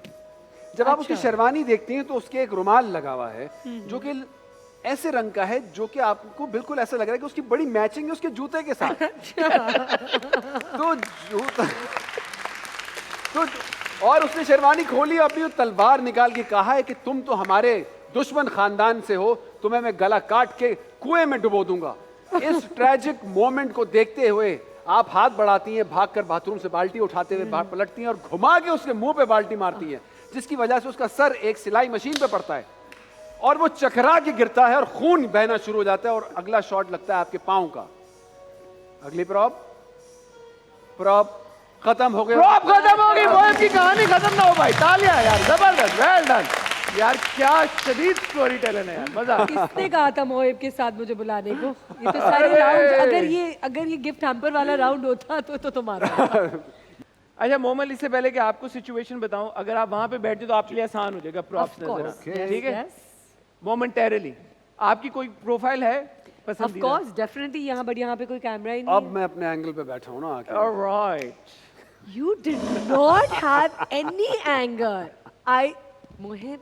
जब आप उसकी शेरवानी देखती हैं तो उसके एक रुमाल लगा हुआ है जो कि ऐसे रंग का है जो कि आपको बिल्कुल ऐसा लग रहा है कि उसकी बड़ी मैचिंग है उसके जूते के साथ। तो और उसने शेरवानी खोली, अपनी वो तलवार निकाल के कहा है कि तुम तो हमारे दुश्मन खानदान से हो, तुम्हें मैं गला काट के कुएं में डुबो दूंगा। इस ट्रैजिक मोमेंट को देखते हुए आप हाथ बढ़ाती हैं, भागकर बाथरूम से बाल्टी उठाते हुए बाहर पलटती हैं और घुमा के उसके मुंह पे बाल्टी मारती हैं, जिसकी वजह से उसका सर एक सिलाई मशीन पे पड़ता है और वो चकरा के गिरता है और खून बहना शुरू हो जाता है। और अगला शॉट लगता है आपके पांव का। अगली प्रॉप खत्म हो गई। प्रॉप खत्म हो गई, मोहित की कहानी खत्म ना हो भाई। तालियां यार, जबरदस्त, वेल डन यार, क्या शदीद स्टोरी टेलर है यार, मजा। किसने कहा था मोहिब के साथ मुझे बुलाने को? ये तो सारे राउंड, अगर ये गिफ्ट हैम्पर वाला राउंड होता तो तुम्हारा। अच्छा मोमल, इससे पहले कि आपको सिचुएशन बताऊं, अगर आप वहां पे बैठते तो आपके लिए आसान हो जाएगा प्रॉप्स नजर आना। ठीक है? मोमेंटरीली आपकी कोई प्रोफाइल है ऑफ पसंदीदा? कोर्स डेफिनेटली यहाँ, बट यहाँ पे कोई कैमरा ही नहीं अब मैं अपने एंगल पे बैठा हूं ना आके। Alright. You did not have any anger. Mohib,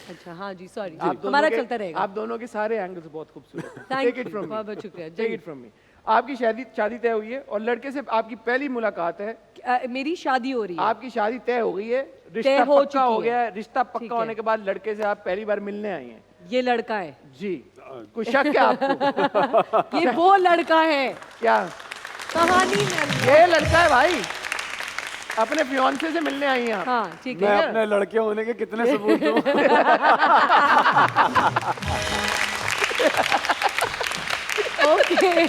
अच्छा हाँ जी, सॉरी, हमारा चलता रहेगा। आप दोनों के सारे एंगल्स बहुत खूबसूरत हैं। Thank take it you, from बहुत बहुत शुक्रिया। Take it from me. आपकी शादी तय हुई है और लड़के से आपकी पहली मुलाकात है। मेरी शादी हो रही है। आपकी शादी तय हो गई है, रिश्ता हो पक्का हो चुकी गया है। है। रिश्ता ठीक पक्का है। होने के बाद लड़के से आप पहली बार मिलने आई हैं। ये लड़का है, जी, कुछ शक है आपको? ये वो लड़का है क्या कहानी में। ये लड़का है भाई? अपने फियांसे से मिलने आई हैं आप? हाँ ठीक मैं है। अपने लड़के होने के कितने सबूत दूं? ओके,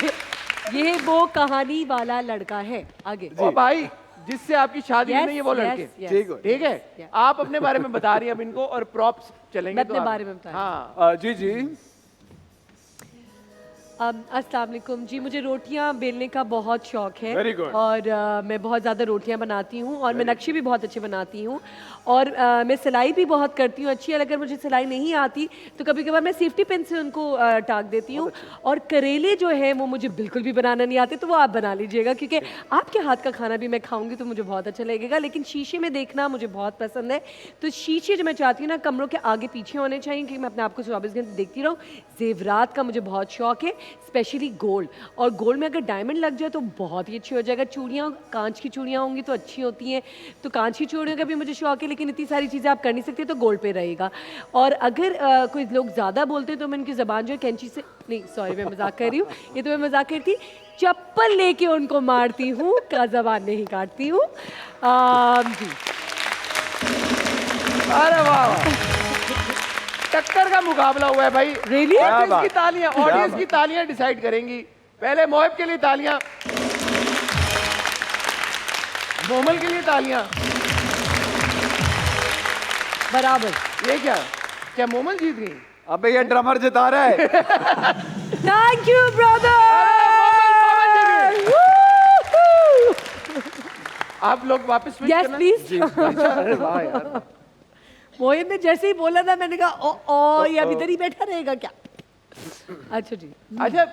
ये वो कहानी वाला लड़का है। आगे ओ भाई, जिससे आपकी शादी Yes, नहीं है वो yes, लड़के। yes. ठीक है। ठीक है, Yeah. आप अपने बारे में बता रही हैं अब इनको और प्रॉप्स चलेंगे मैं तो अपने आप- बारे में बता रही हूँ। हाँ, जी जी। अस्सलाम वालेकुम जी, मुझे रोटियां बेलने का बहुत शौक है। Very good. और मैं बहुत ज़्यादा रोटियां बनाती हूँ और मैं नक्शे भी बहुत अच्छे बनाती हूँ और मैं सिलाई भी बहुत करती हूँ अच्छी। अगर मुझे सिलाई नहीं आती तो कभी कभार मैं सेफ्टी पेन से उनको टाक देती हूँ। और करेले जो है वो मुझे बिल्कुल भी बनाना नहीं आते, तो वो आप बना लीजिएगा क्योंकि आपके हाथ का खाना भी मैं खाऊंगी तो मुझे बहुत अच्छा लगेगा। लेकिन शीशे में देखना मुझे बहुत पसंद है, तो शीशे जो मैं चाहती हूँ ना कमरों के आगे पीछे होने चाहिए क्योंकि मैं अपने आप को 24 घंटे देखती रहूँ। जेवरात का मुझे बहुत शौक है, स्पेशली गोल्ड। और गोल्ड में अगर डायमंड लग जाए तो बहुत ही अच्छी हो जाएगा। चूड़ियाँ, कांच की चूड़ियाँ होंगी तो अच्छी होती हैं, तो कांच की चूड़ियों का भी मुझे शौक है। लेकिन इतनी सारी चीज़ें आप कर नहीं सकते, तो गोल्ड पे रहेगा। और अगर कोई लोग ज़्यादा बोलते हैं तो मैं उनकी ज़बान जो है कैंची से, नहीं सॉरी मैं मजाक कर रही हूँ, ये तो मैं मजाक करती, चप्पल लेके उनको मारती हूँ, का ज़बान नहीं काटती हूँ। जी अरे वाह वाह। टक्कर का मुकाबला हुआ है भाई। Really? ऑडियंस की तालियां, ऑडियंस की तालियां डिसाइड करेंगी। पहले मोहिब के लिए तालियां, मोमल के लिए तालियां। बराबर। ये क्या क्या मोमल जीत गई? अबे ये ड्रमर जिता रहा है। Thank you brother. आप लोग वापस switch यस करना। प्लीज। अच्छा, अरे वाह यार। मोहित ने जैसे ही बोला था मैंने कहा ओ ये अभी इधर ही बैठा रहेगा क्या। अच्छा जी। अच्छा,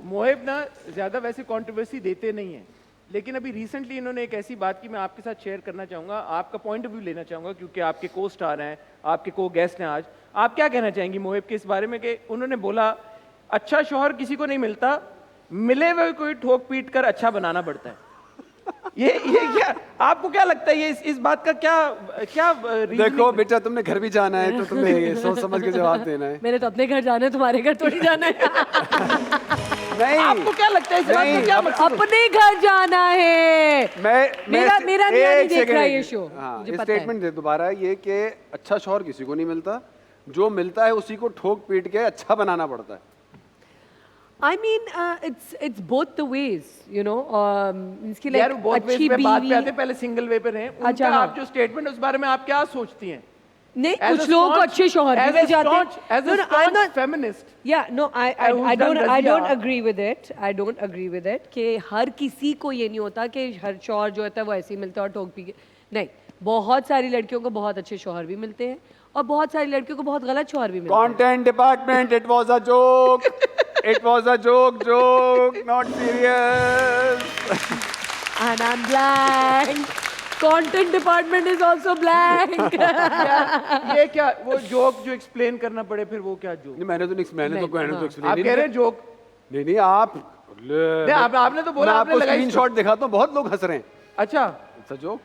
मोहिब ना ज्यादा वैसे कंट्रोवर्सी देते नहीं है, लेकिन अभी रिसेंटली इन्होंने एक ऐसी बात की मैं आपके साथ शेयर करना चाहूंगा, आपका पॉइंट ऑफ व्यू लेना चाहूंगा क्योंकि आपके को स्टार हैं, आपके को गेस्ट हैं आज। आप क्या कहना चाहेंगी मोहिब के इस बारे में कि उन्होंने बोला अच्छा शौहर किसी को नहीं मिलता, मिले हुए कोई ठोक पीट कर अच्छा बनाना पड़ता है। ये क्या आपको क्या लगता है, ये इस बात का क्या क्या देखो बेटा, तुमने घर भी जाना है तो तुम्हें ये सोच समझ के जवाब देना है। मैंने तो अपने घर जाना है, तुम्हारे घर थोड़ी जाना है। नहीं, आपको क्या लगता है इस बात का क्या मकसद? अपने घर जाना है। मेरा मियां नहीं देख रहा ये शो, हाँ, मुझे ये पता है। स्टेटमेंट दे दोबारा, ये कि अच्छा शौहर किसी को नहीं मिलता, जो मिलता है उसी को ठोक पीट के अच्छा बनाना पड़ता है। I mean, it's both the ways, you know. इसकी यार like बहुत अच्छी पे बात पे आते बीवी। हैं, पहले सिंगल वे पे रहे। अच्छा, उनका हाँ। आप जो स्टेटमेंट उस बारे में आप क्या सोचती हैं? नहीं, As कुछ a लोगों को staunch- अच्छे शौहर as भी a मिल जाते हैं। staunch- as a No, no, I'm staunch not- feminist. Yeah, no, I who's done don't Razia. agree with it. I don't agree with it कि हर किसी को ये नहीं होता कि हर शौहर जो होता है वो ऐसे ही मिलता है और ठोक पी के। नहीं, बहुत सारी लड़कियों को बहुत अच्छे शौहर भी मिलते हैं और बहुत सारी लड़कियों को बहुत गलत शौहर भी मिलते हैं। Content department, it was a joke. It was a joke, not serious. And I'm blank. Content department is also blank. ये क्या वो जोक जो एक्सप्लेन करना पड़े, फिर वो क्या जोक? नहीं, मैंने तो आप एक्सप्लेन कह रहे हैं जोक? नहीं आप आपने तो बोला, मैं आपने आपको लगाई स्क्रीनशॉट दिखाता हूँ, बहुत लोग हंस रहे हैं। अच्छा इट्स अ जोक।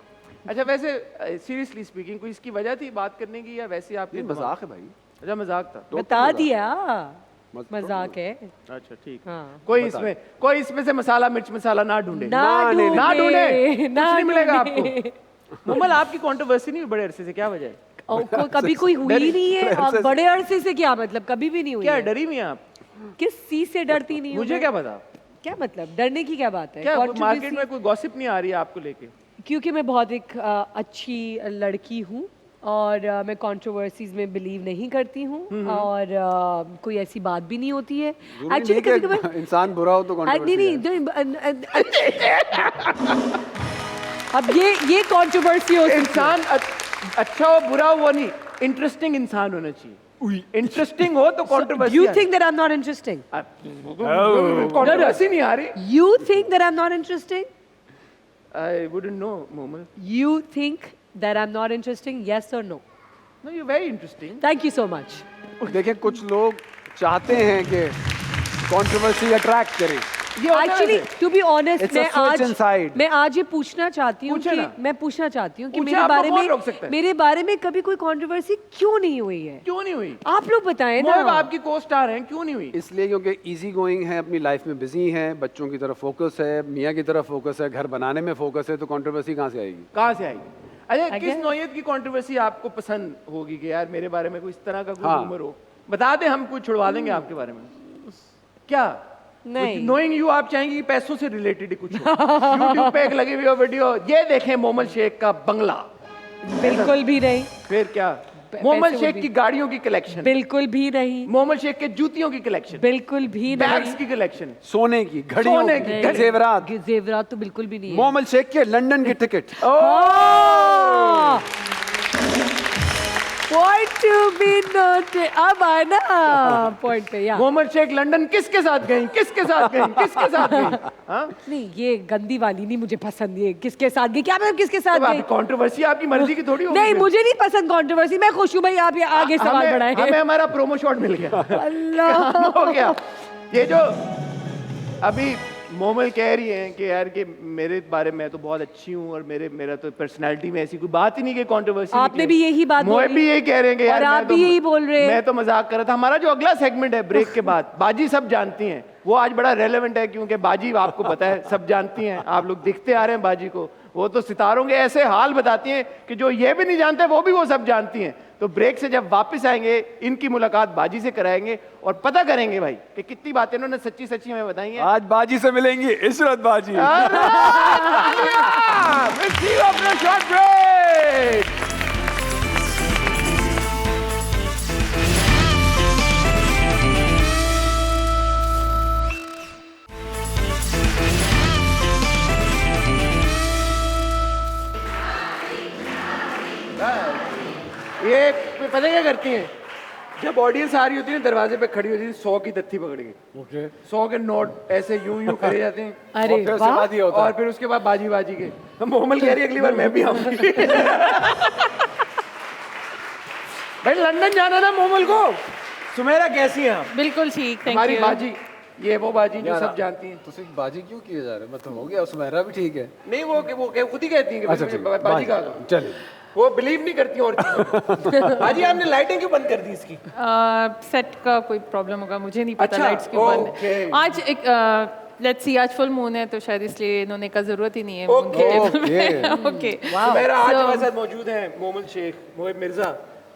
अच्छा, वैसे सीरियसली स्पीकिंग कोई इसकी वजह थी बात करने की या वैसे आपके ये मजाक है भाई। अच्छा, मजाक था। बता दिया, मत- मजाक है। अच्छा ठीक। हाँ। कोई इसमें से मसाला मिर्च मसाला ना ढूंढे, ना नहीं, ना ढूंढे, कुछ ना नहीं मिलेगा ढूंढे। आपको। मुमल, आपकी कंट्रोवर्सी नहीं हुई बड़े अरसे से, क्या वजह है? कभी कोई हुई नहीं है और बड़े अरसे से क्या मतलब, कभी भी नहीं हुई क्या है। डरी हुई हैं आप? किस चीज से डरती नहीं हूँ मुझे मैं? क्या पता, क्या मतलब डरने की क्या बात है? क्या मार्केट Controversy- में कोई गॉसिप नहीं आ रही है आपको लेके? क्योंकि मैं बहुत एक अच्छी लड़की हूँ और मैं कंट्रोवर्सीज में बिलीव नहीं करती हूँ और कोई ऐसी बात भी नहीं होती है। एक्चुअली कभी कभी इंसान बुरा हो तो नहीं controversy है। अब ये कंट्रोवर्सी हो सकती है। इंसान अच्छा हो बुरा हो वो नहीं, इंटरेस्टिंग इंसान होना चाहिए। इंटरेस्टिंग हो तो controversy. You think that I'm not interesting? Controversy नहीं आ रही। You think that I'm not interesting? I wouldn't know, Momal. You think that I'm not interesting? Yes or no? No, you're very interesting. Thank you so much. देखिए, कुछ लोग चाहते हैं कि controversy attract करे। ये होता है Actually, वैसे। to be honest, It's a switch inside. मैं आज ये पूछना चाहती हूँ पूछे कि ना। मैं पूछना चाहती हूँ कि पूछे, मेरे आपको बारे कौन रोक सकता में है? मेरे बारे में कभी कोई कंट्रोवर्सी क्यों नहीं हुई है? क्यों नहीं हुई? आप लोग बताएं मोहिब ना। आपकी को स्टार हैं, क्यों नहीं हुई? इसलिए क्योंकि इजी गोइंग है, अपनी लाइफ में बिजी है, बच्चों की तरफ फोकस है, मियाँ की तरफ फोकस है, घर बनाने में फोकस है, तो कंट्रोवर्सी कहाँ से आएगी? कहाँ से आएगी? अच्छा, किस Again? नौयत की कंट्रोवर्सी आपको पसंद होगी कि यार मेरे बारे में कोई इस तरह का कोई हाँ। रूमर हो? बता दें, हम कुछ छुड़वा देंगे आपके बारे में। क्या नहीं। नोइंग यू आप चाहेंगी कि पैसों से रिलेटेड ही कुछ हो YouTube पे एक लगी हुई हो वीडियो, ये देखें मोमल शेख का बंगला, बिल्कुल भी नहीं, फिर क्या पैसे मोमल वो शेख भी- की गाड़ियों की कलेक्शन, बिल्कुल भी नहीं, मोमल शेख के जूतियों की कलेक्शन, बिल्कुल भी बैग्स नहीं, की कलेक्शन, सोने की घड़ियों सोने की की, जेवरात, जेवरात तो बिल्कुल भी नहीं है। मोमल शेख के लंदन की ticket. Point to be noted. अब आए ना पॉइंट पे या मोहम्मद शेख लंदन किसके साथ गई, किसके साथ गई, किसके साथ गई? हाँ? नहीं, ये गंदी वाली नहीं मुझे पसंद। ये किसके साथ गई, क्या मतलब किसके साथ तो गई? कंट्रोवर्सी आपकी मर्जी की थोड़ी होगी। नहीं, फिर। मुझे नहीं पसंद कंट्रोवर्सी। मैं खुश हूँ भाई, आप ये आगे सवाल हमें बढ़ाएं। हमारा प्रोमो शॉट मिल गया। अल्लाह। काम हो गया। ये जो अभी मोमल कह रही हैं कि यार कि मेरे बारे में तो बहुत अच्छी हूँ और मेरा तो पर्सनालिटी में ऐसी कोई बात ही नहीं कि कंट्रोवर्सी। आपने भी यही बात मोए बोली। भी यही कह रहे हैं कि यार और आप मैं तो- भी यही बोल रहे हैं। मैं तो मजाक कर रहा था। हमारा जो अगला सेगमेंट है ब्रेक के बाद, बाजी सब जानती हैं, वो आज बड़ा रेलेवेंट है क्योंकि बाजी आपको पता है सब जानती हैं, आप लोग दिखते आ रहे हैं बाजी को, वो तो सितारों के ऐसे हाल बताती हैं कि जो ये भी नहीं जानते वो सब जानती हैं। तो ब्रेक से जब वापस आएंगे इनकी मुलाकात बाजी से कराएंगे और पता करेंगे भाई कि कितनी बातें इन्होंने सच्ची सच्ची हमें बताई हैं। आज बाजी से मिलेंगी इशरत बाजी। Short break. ये पता क्या करती हैं, जब ऑडियंस आ रही होती है दरवाजे पे खड़ी होती है 100 की तत्थी पकड़ के, 100 के नोट ऐसे यूं यूं करे जाते हैं। अरे और फिर उसके वाह। बाद ये होता है। और फिर उसके बाद बाजी बाजी के हम मोहम्मद कह रही है अगली बार मैं भी आऊंगी। भाई लंदन जाना ना मोमल को। सुमेरा कैसी हैं आप? बिल्कुल ठीक, थैंक हमारी यू। बाजी, ये वो बाजी जो सब जानती हैं। तो सिर्फ बाजी क्यों किए जा रहे हैं? मतलब हो गया सुमेरा भी ठीक है। नहीं वो खुद ही कहती हैं कि अच्छा मुझे ठीक है, बाजी का चलिए। वो बिलीव नहीं करती और चीज़ों। बाजी आपने लाइटें क्यों बंद कर दी इसकी? सेट का कोई प्रॉब्लम होगा, मुझे नहीं पता अच्छा, लाइट्स क्यों बंद ओके। है। आज एक लेट्स सी, आज फुल मून है तो शायद इसलिए इन्होंने का जरूरत ही नहीं है ओके, ओके। मेरा आज So- हमारे साथ मौजूद हैं मोमल शेख, मोहिब मिर्जा,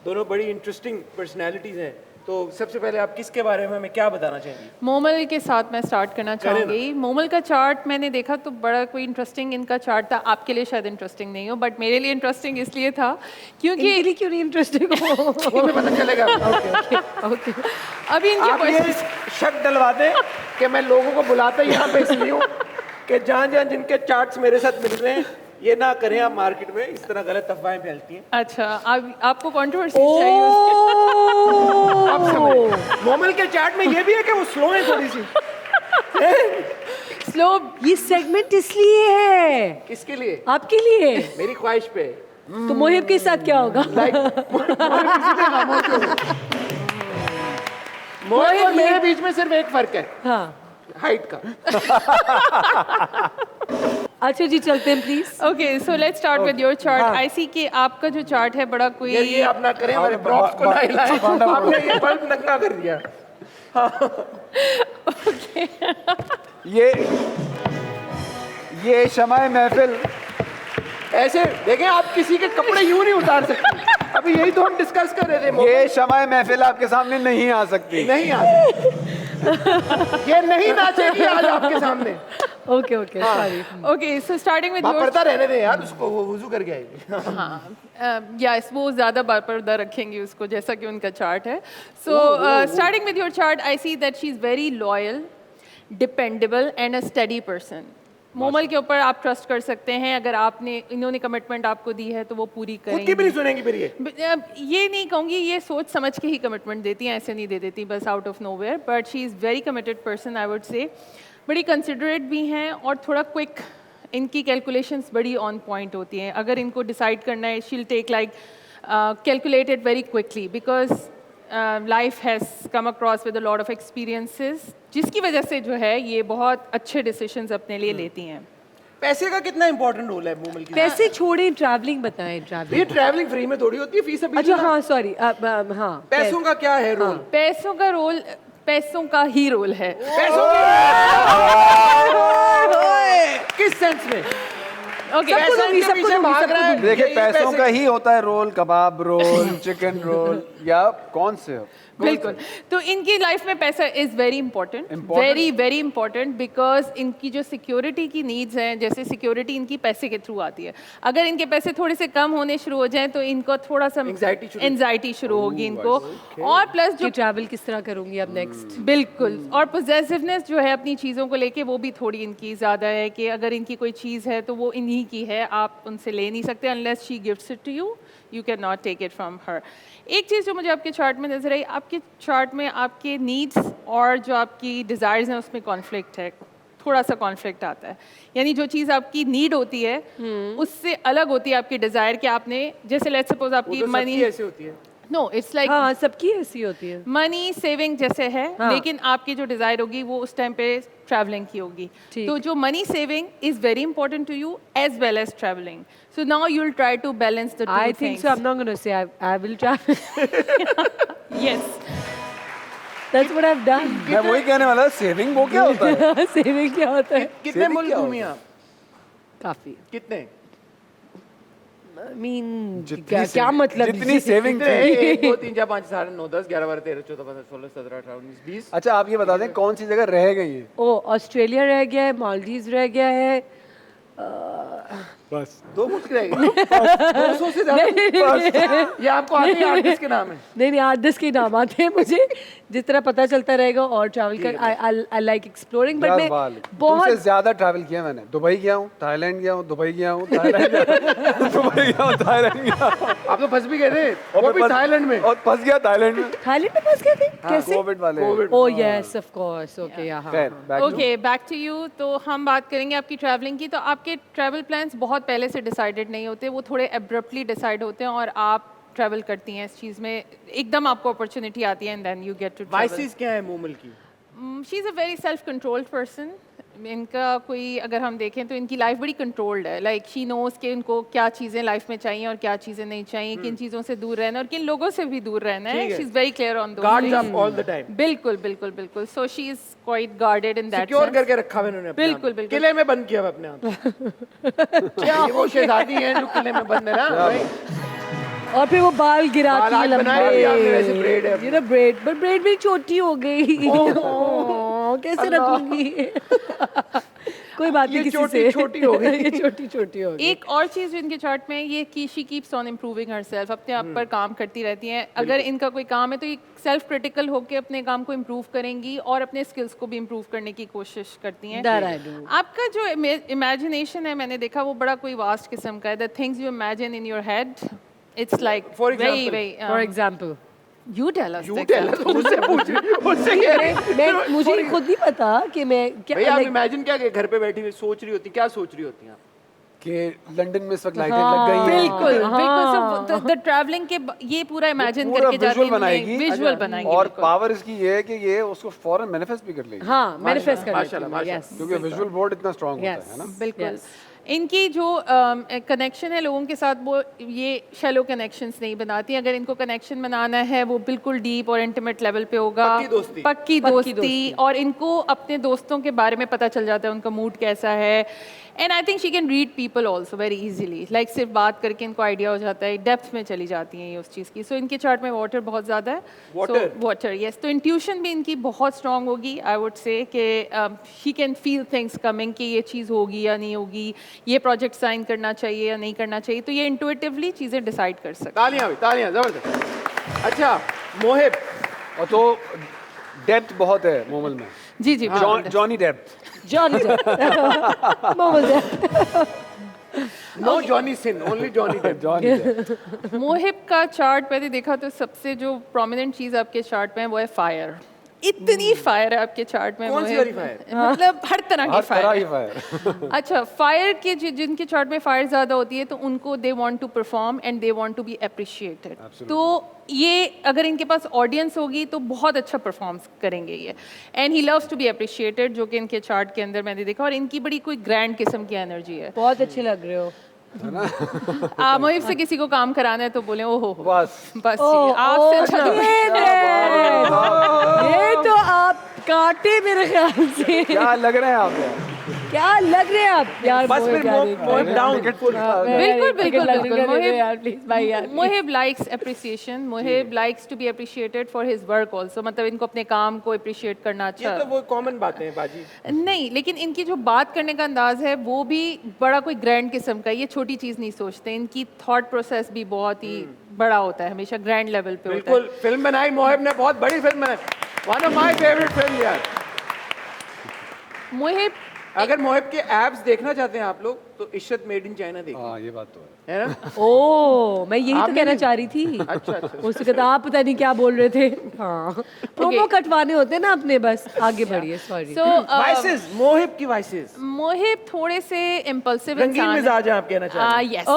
दोनों बड़ी इंटरेस्टिंग पर्सनालिटीज हैं। तो सबसे पहले आप किसके बारे में हमें क्या बताना चाहेंगे? मोमल के साथ मैं स्टार्ट करना चाहूँगी। मोमल का चार्ट मैंने देखा तो बड़ा कोई इंटरेस्टिंग इनका चार्ट था। आपके लिए शायद इंटरेस्टिंग नहीं हो, बट मेरे लिए इंटरेस्टिंग इसलिए था क्योंकि इनके लिए क्यों नहीं इंटरेस्टिंग हो? वो हमें पता चलेगा। ओके। अभी इनके आप ये शक डलवा दें कि मैं लोगों को बुलाता यहाँ पे इसलिए हूँ कि जहाँ जहाँ जिनके चार्ट्स मेरे साथ मिल रहे हैं ये ना करें आप मार्केट में, इस तरह गलत अफवाहें फैलती हैं। अच्छा, आपको कंट्रोवर्सी चाहिए। आप समझ, मोमल के चार्ट में ये भी है कि वो स्लो है थोड़ी सी। स्लो। ये सेगमेंट इसलिए है, किसके लिए? आपके लिए। मेरी ख्वाहिश पे। तो मोहिब के साथ क्या होगा? मोहिब और मेरे बीच में सिर्फ एक फर्क है, हाँ, हाइट का। अच्छा जी, चलते हैं please. Okay, so let's start with your chart. हाँ। आई सी कि आपका जो चार्ट है बड़ा कोई ये आप ना करें, हमारे प्रॉप्स को ना हिलाएं। आपने ये बल्ब नंगा कर दिया। ये शमाए महफिल। ऐसे देखें, आप किसी के कपड़े यूं नहीं उतार सकते। अभी यही तो हम डिस्कस कर रहे थे। ये शमाए महफिल आपके सामने नहीं आ सकती। नहीं आ ये नहीं नाचेगी आज आपके सामने। Okay okay, sorry. Okay, so starting with वहाँ योर पर्दा रहने दे यार उसको, वो वुजू करके आएगी। यस, वो ज़्यादा पर्दा रखेंगी उसको जैसा कि उनका चार्ट है। So starting with your chart I see that she is very loyal, dependable and a study person. Momal के ऊपर आप ट्रस्ट कर सकते हैं। अगर आपने इन्होंने कमिटमेंट आपको दी है तो वो पूरी खुद की भी नहीं करेंगी। सुनेंगी फिर ये। ये नहीं कहूँगी, ये सोच समझ के ही कमिटमेंट देती हैं, ऐसे नहीं दे देती बस out of nowhere. But she is very committed person, I would say. बड़ी कंसिडरेट भी हैं और थोड़ा क्विक, इनकी कैलकुलेशंस बड़ी ऑन पॉइंट होती हैं। अगर इनको डिसाइड करना है, she'll take like calculate it very quickly because life has come across with a lot of experiences, जिसकी वजह से जो है ये बहुत अच्छे डिसीजंस अपने लिए लेती हैं। पैसे का कितना इंपॉर्टेंट रोल है मोमल की? पैसे छोड़े, ट्रैवलिंग बताएं। ट्रैवलिंग, ये ट्रैवलिंग फ्री में थोड़ी होती है, फीस अभी। अच्छा हाँ, सॉरी। हाँ, पैसों का क्या है रोल? पैसों का रोल, पैसों का ही रोल है। पैसों किस सेंस में? ओके, पैसा दूंगी, इनके सबको पीछे दूंगी, भाग सबको रहा है। देखिए ये पैसों पैसे- का ही होता है रोल, कबाब रोल, चिकन रोल या कौन से हो? बिल्कुल। तो इनकी लाइफ में पैसा is very important, very very important, because इनकी जो सिक्योरिटी की नीड्स हैं, जैसे सिक्योरिटी इनकी पैसे के थ्रू आती है, अगर इनके पैसे थोड़े से कम होने शुरू हो जाएं तो इनको थोड़ा सा एंजाइटी शुरू होगी इनको। और प्लस जो ट्रैवल किस तरह करूंगी अब नेक्स्ट। बिल्कुल, और पोजेसिवनेस जो है अपनी चीज़ों को लेके वो भी थोड़ी इनकी ज़्यादा है कि अगर इनकी कोई चीज़ है तो वो इन्हीं की है, आप उनसे ले नहीं सकते unless she gives it to you, you can not take it from her. एक चीज़ जो मुझे आपके चार्ट में नजर आई, आपके चार्ट में आपके नीड्स और जो आपकी डिज़ायर्स हैं उसमें कॉन्फ्लिक्ट है, थोड़ा सा कॉन्फ्लिक्ट आता है। यानी जो चीज़ आपकी नीड होती है उससे अलग होती है आपकी डिज़ायर कि आपने, जैसे लेट्स सपोज आपकी मनी ऐसे होती है। नो इट्स लाइक हाँ, सबकी ऐसी होती है। मनी सेविंग जैसे है, लेकिन आपकी जो डिज़ायर होगी वो उस टाइम पे ट्रैवलिंग की होगी। तो जो money saving is very important to you as well as travelling. So now you'll try to balance the two I things. think so. I'm not going to say I will travel. Yes. That's what I've done. मैं वही कहने वाला, saving वो क्या होता है? Saving क्या होता है? कितने Saving मुल्क क्या घूमी आप? काफी। कितने? I mean, जितनी क्या मतलब? जितनी सेविंग कितने? थी। 1 2 3 4 5 6 9 10 11 12 13 14 15 16 17 18 19 20। अच्छा आप ये बता दें कौन सी जगह रह गई है? ओ, ऑस्ट्रेलिया रह गया है, मालदीव्स रह गया है। बस 2 मुल्क रह गए। 200 से ज्यादा। ये आपको आते हैं आर्टिस्ट के नाम है? नहीं नहीं, 8-10 के नाम आते हैं मुझे, जिस तरह पता चलता रहेगा। और ट्रैवल कर आई लाइक एक्सप्लोरिंग, बट मैं तुमसे बहुत ज्यादा ट्रैवल किया मैंने। दुबई गया हूँ, थाईलैंड गया हूँ, दुबई गया हूँ, थाईलैंड गया हूँ, दुबई गया हूँ, थाईलैंड गया हूँ। आप तो फंस भी गए थे, वो भी थाईलैंड में। और फंस गया थाईलैंड में। थाईलैंड में फंस गए थे कैसे? कोविड वाले। Oh yes of course, okay यहाँ। खैर, back to- Okay, back to you. तो हम बात करेंगे आपकी ट्रैवलिंग की। तो आपके ट्रैवल प्लान्स बहुत पहले से डिसाइडेड नहीं होते, वो थोड़े एब्रप्टली डिसाइड होते हैं और आप ट्रैवल करती हैं इस चीज़ में, एकदम आपको अपॉर्चुनिटी आती है and then you get to travel. Vices क्या है मूमल की? She is a very self controlled person. इनका कोई अगर हम देखें तो इनकी लाइफ बड़ी कंट्रोल्ड है। लाइक शी नोज कि उनको क्या चीज़ें लाइफ में चाहिए और क्या चीज़ें नहीं चाहिए, किन चीज़ों से दूर रहना और किन लोगों से भी दूर रहना है। She is very clear on those guards up all the time. बिल्कुल बिल्कुल बिल्कुल। So she is quite guarded in that secure करके रखा हुआ इन्होंने अपने आप। बिल्कुल, बिल्कुल। किले में बंद किया हुआ अपने आप। क्या वो शहजादी है जो किले में बंद है ना भाई? और फिर वो बाल गिराती है बाल आज बनाए भी आपने, वैसे braid है। ये ना ब्रेड, बट ब्रेड भी छोटी हो गई। ओह, कैसे रखूंगी? कोई बात नहीं, ये किसी छोटी से छोटी हो गई। ये छोटी छोटी हो गई। एक और चीज़ जो इनके चार्ट में है, ये कि she keeps on improving herself, अपने आप पर काम करती रहती हैं। अगर इनका कोई काम है तो ये सेल्फ क्रिटिकल होकर अपने काम को इम्प्रूव करेंगी और अपने स्किल्स को भी इम्प्रूव करने की कोशिश करती हैं। That I do. आपका जो इमेजिनेशन है मैंने देखा वो बड़ा कोई वास्ट किस्म का है। The things you imagine in your head, it's like For very example? Very for example you tell us. You tell us, मुझसे पूछ रही हो, मुझसे कह रही हो। मैं मुझे खुद नहीं पता कि मैं क्या भाई आप like, इमेजिन क्या घर पे बैठी हुई सोच रही होती, क्या सोच रही होती हैं आप? कि लंदन में इस वक्त लाइटें लग गई हैं। बिल्कुल बिल्कुल। सो द ट्रैवलिंग के ये पूरा इमेजिन पूरा करके जाती visual बनाएगी। हैं, विजुअल बनाएंगी। और बिल्कुल। पावर इसकी ये है कि ये उसको फौरन मैनिफेस्ट भी कर लेगी। हाँ मैनिफेस्ट कर माशाल्लाह, लेती हूँ, माशाल्लाह। yes. क्योंकि विजुअल बोर्ड इतना स्ट्रांग होता है ना। बिल्कुल। Yes. इनकी जो कनेक्शन है लोगों के साथ, वो ये शैलो कनेक्शंस नहीं बनाती। अगर इनको कनेक्शन बनाना है वो बिल्कुल डीप और इंटीमेट लेवल पे होगा। पक्की दोस्ती। पक्की दोस्ती। और इनको अपने दोस्तों के बारे में पता चल जाता है उनका मूड कैसा है। And I think she can read people also very easily. Like सिर्फ बात करके इनको आइडिया हो जाता है, डेप्थ में चली जाती हैं ये उस चीज़ की। सो इनके चार्ट में वाटर बहुत ज़्यादा है। Water? Water yes. तो इंट्यूशन भी इनकी बहुत स्ट्रांग होगी। आई वुड से कि she can feel things coming कि ये चीज़ होगी या नहीं होगी, ये प्रोजेक्ट साइन करना चाहिए या नहीं करना चाहिए। तो ये इंटुइटिवली चीज़ें डिसाइड कर सकते तालियां भी, तालियां जबरदस्त। अच्छा मोहिब, और तो डेप्थ बहुत है मोमल में। जी जी Johnny depth. Johnny Depp. Mobile Depp. No Johnny Sin, only Johnny Depp. Johnny depth. Mohib का चार्ट मैंने देखा तो सबसे जो प्रोमिनेंट चीज़ आपके चार्ट में है वो है फायर। इतनी फायर है आपके चार्ट में कौन सी मोहिब। वाली fire? मतलब हर तरह की हर तरह की फायर। फायर। अच्छा, फायर के जिनके चार्ट में फायर ज़्यादा होती है तो उनको they want to perform and they want to be appreciated. तो ये अगर इनके पास ऑडियंस होगी तो बहुत अच्छा परफॉर्म करेंगे ये। And he loves to be appreciated, जो कि इनके चार्ट के अंदर मैंने देखा। और इनकी बड़ी कोई ग्रैंड किस्म की एनर्जी है। बहुत अच्छे लग रहे हो। मोहिब से किसी को काम कराना है तो बोले ओहो बस। बस आपसे अच्छा तो ये तो आप काटे मेरे ख्याल से। क्या लग रहे हैं आप? क्या लग रहे हैं आप यार? बस मोहिब फिर यार, मोहिब डाउन बिल्कुल बिल्कुल बिल्कुल Mohib likes appreciation, Mohib likes to be appreciated for his work also, मतलब इनको अपने काम को अप्रिशिएट करना अच्छा ये तो वो कॉमन बातें हैं बाजी। नहीं, लेकिन इनकी जो बात करने का अंदाज है वो भी बड़ा कोई ग्रैंड किस्म का, ये छोटी चीज़ नहीं सोचते, इनकी थॉट प्रोसेस भी बहुत ही बड़ा होता है, हमेशा ग्रैंड लेवल पे होता है। बिल्कुल, फिल्म बनाई मोहिब ने, बहुत बड़ी फिल्म बनाई, one of my favourite film यार। मोहिब अगर मोहिब के एब्स देखना चाहते हैं आप लोग तो इशरत मेड इन चाइना देखिए, हाँ ये बात तो है। है ना? ओ, मैं यही तो आपने कहना भी- चाह रही थी। अच्छा अच्छा। उससे कहता आप पता नहीं क्या बोल रहे थे। हाँ, प्रोमो कटवाने होते हैं ना अपने, बस आगे बढ़िए, सॉरी। सो वाइसेस, मोहिब की वाइसेस, मोहिब थोड़े से इम्पल्सिव रंगीन इंसान मिजाज है आप कहना चाह रहे यस हैं?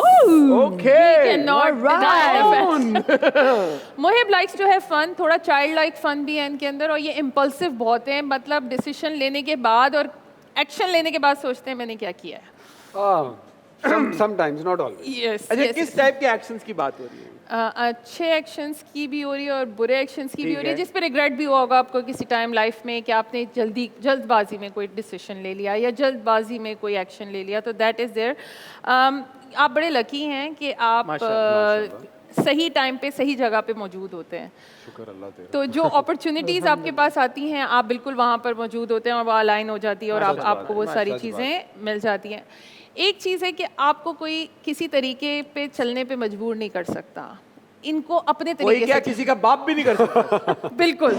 Okay, Mohib likes to have fun, थोड़ा चाइल्ड लाइक फन भी है इनके अंदर, और ये इम्पल्सिव बहुत है, मतलब डिसीजन लेने के बाद और एक्शन लेने के बाद सोचते हैं मैंने क्या किया है। Sometimes not always. यस अच्छा, किस टाइप के एक्शंस की बात हो रही है? अच्छे एक्शंस की भी हो रही है और बुरे एक्शंस की भी ठीक हो रही है, है। जिस पे रिग्रेट भी हुआ होगा आपको किसी टाइम लाइफ में कि आपने जल्दबाजी में कोई डिसीजन ले लिया या जल्दबाजी में कोई एक्शन ले लिया, तो दैट इज़ देयर। आप बड़े लकी हैं कि आप सही टाइम पे सही जगह पे मौजूद होते हैं। शुक्र अल्लाह तेरा। तो जो अपॉर्चुनिटीज़ आपके पास आती हैं आप बिल्कुल वहाँ पर मौजूद होते हैं और वो अलाइन हो जाती है और आपको वो सारी चीज़ें मिल जाती हैं। एक चीज़ है कि आपको कोई किसी तरीके पे चलने पे मजबूर नहीं कर सकता, इनको अपने कोई तरीके क्या से किसी का बाप भी नहीं कर सकता, बिल्कुल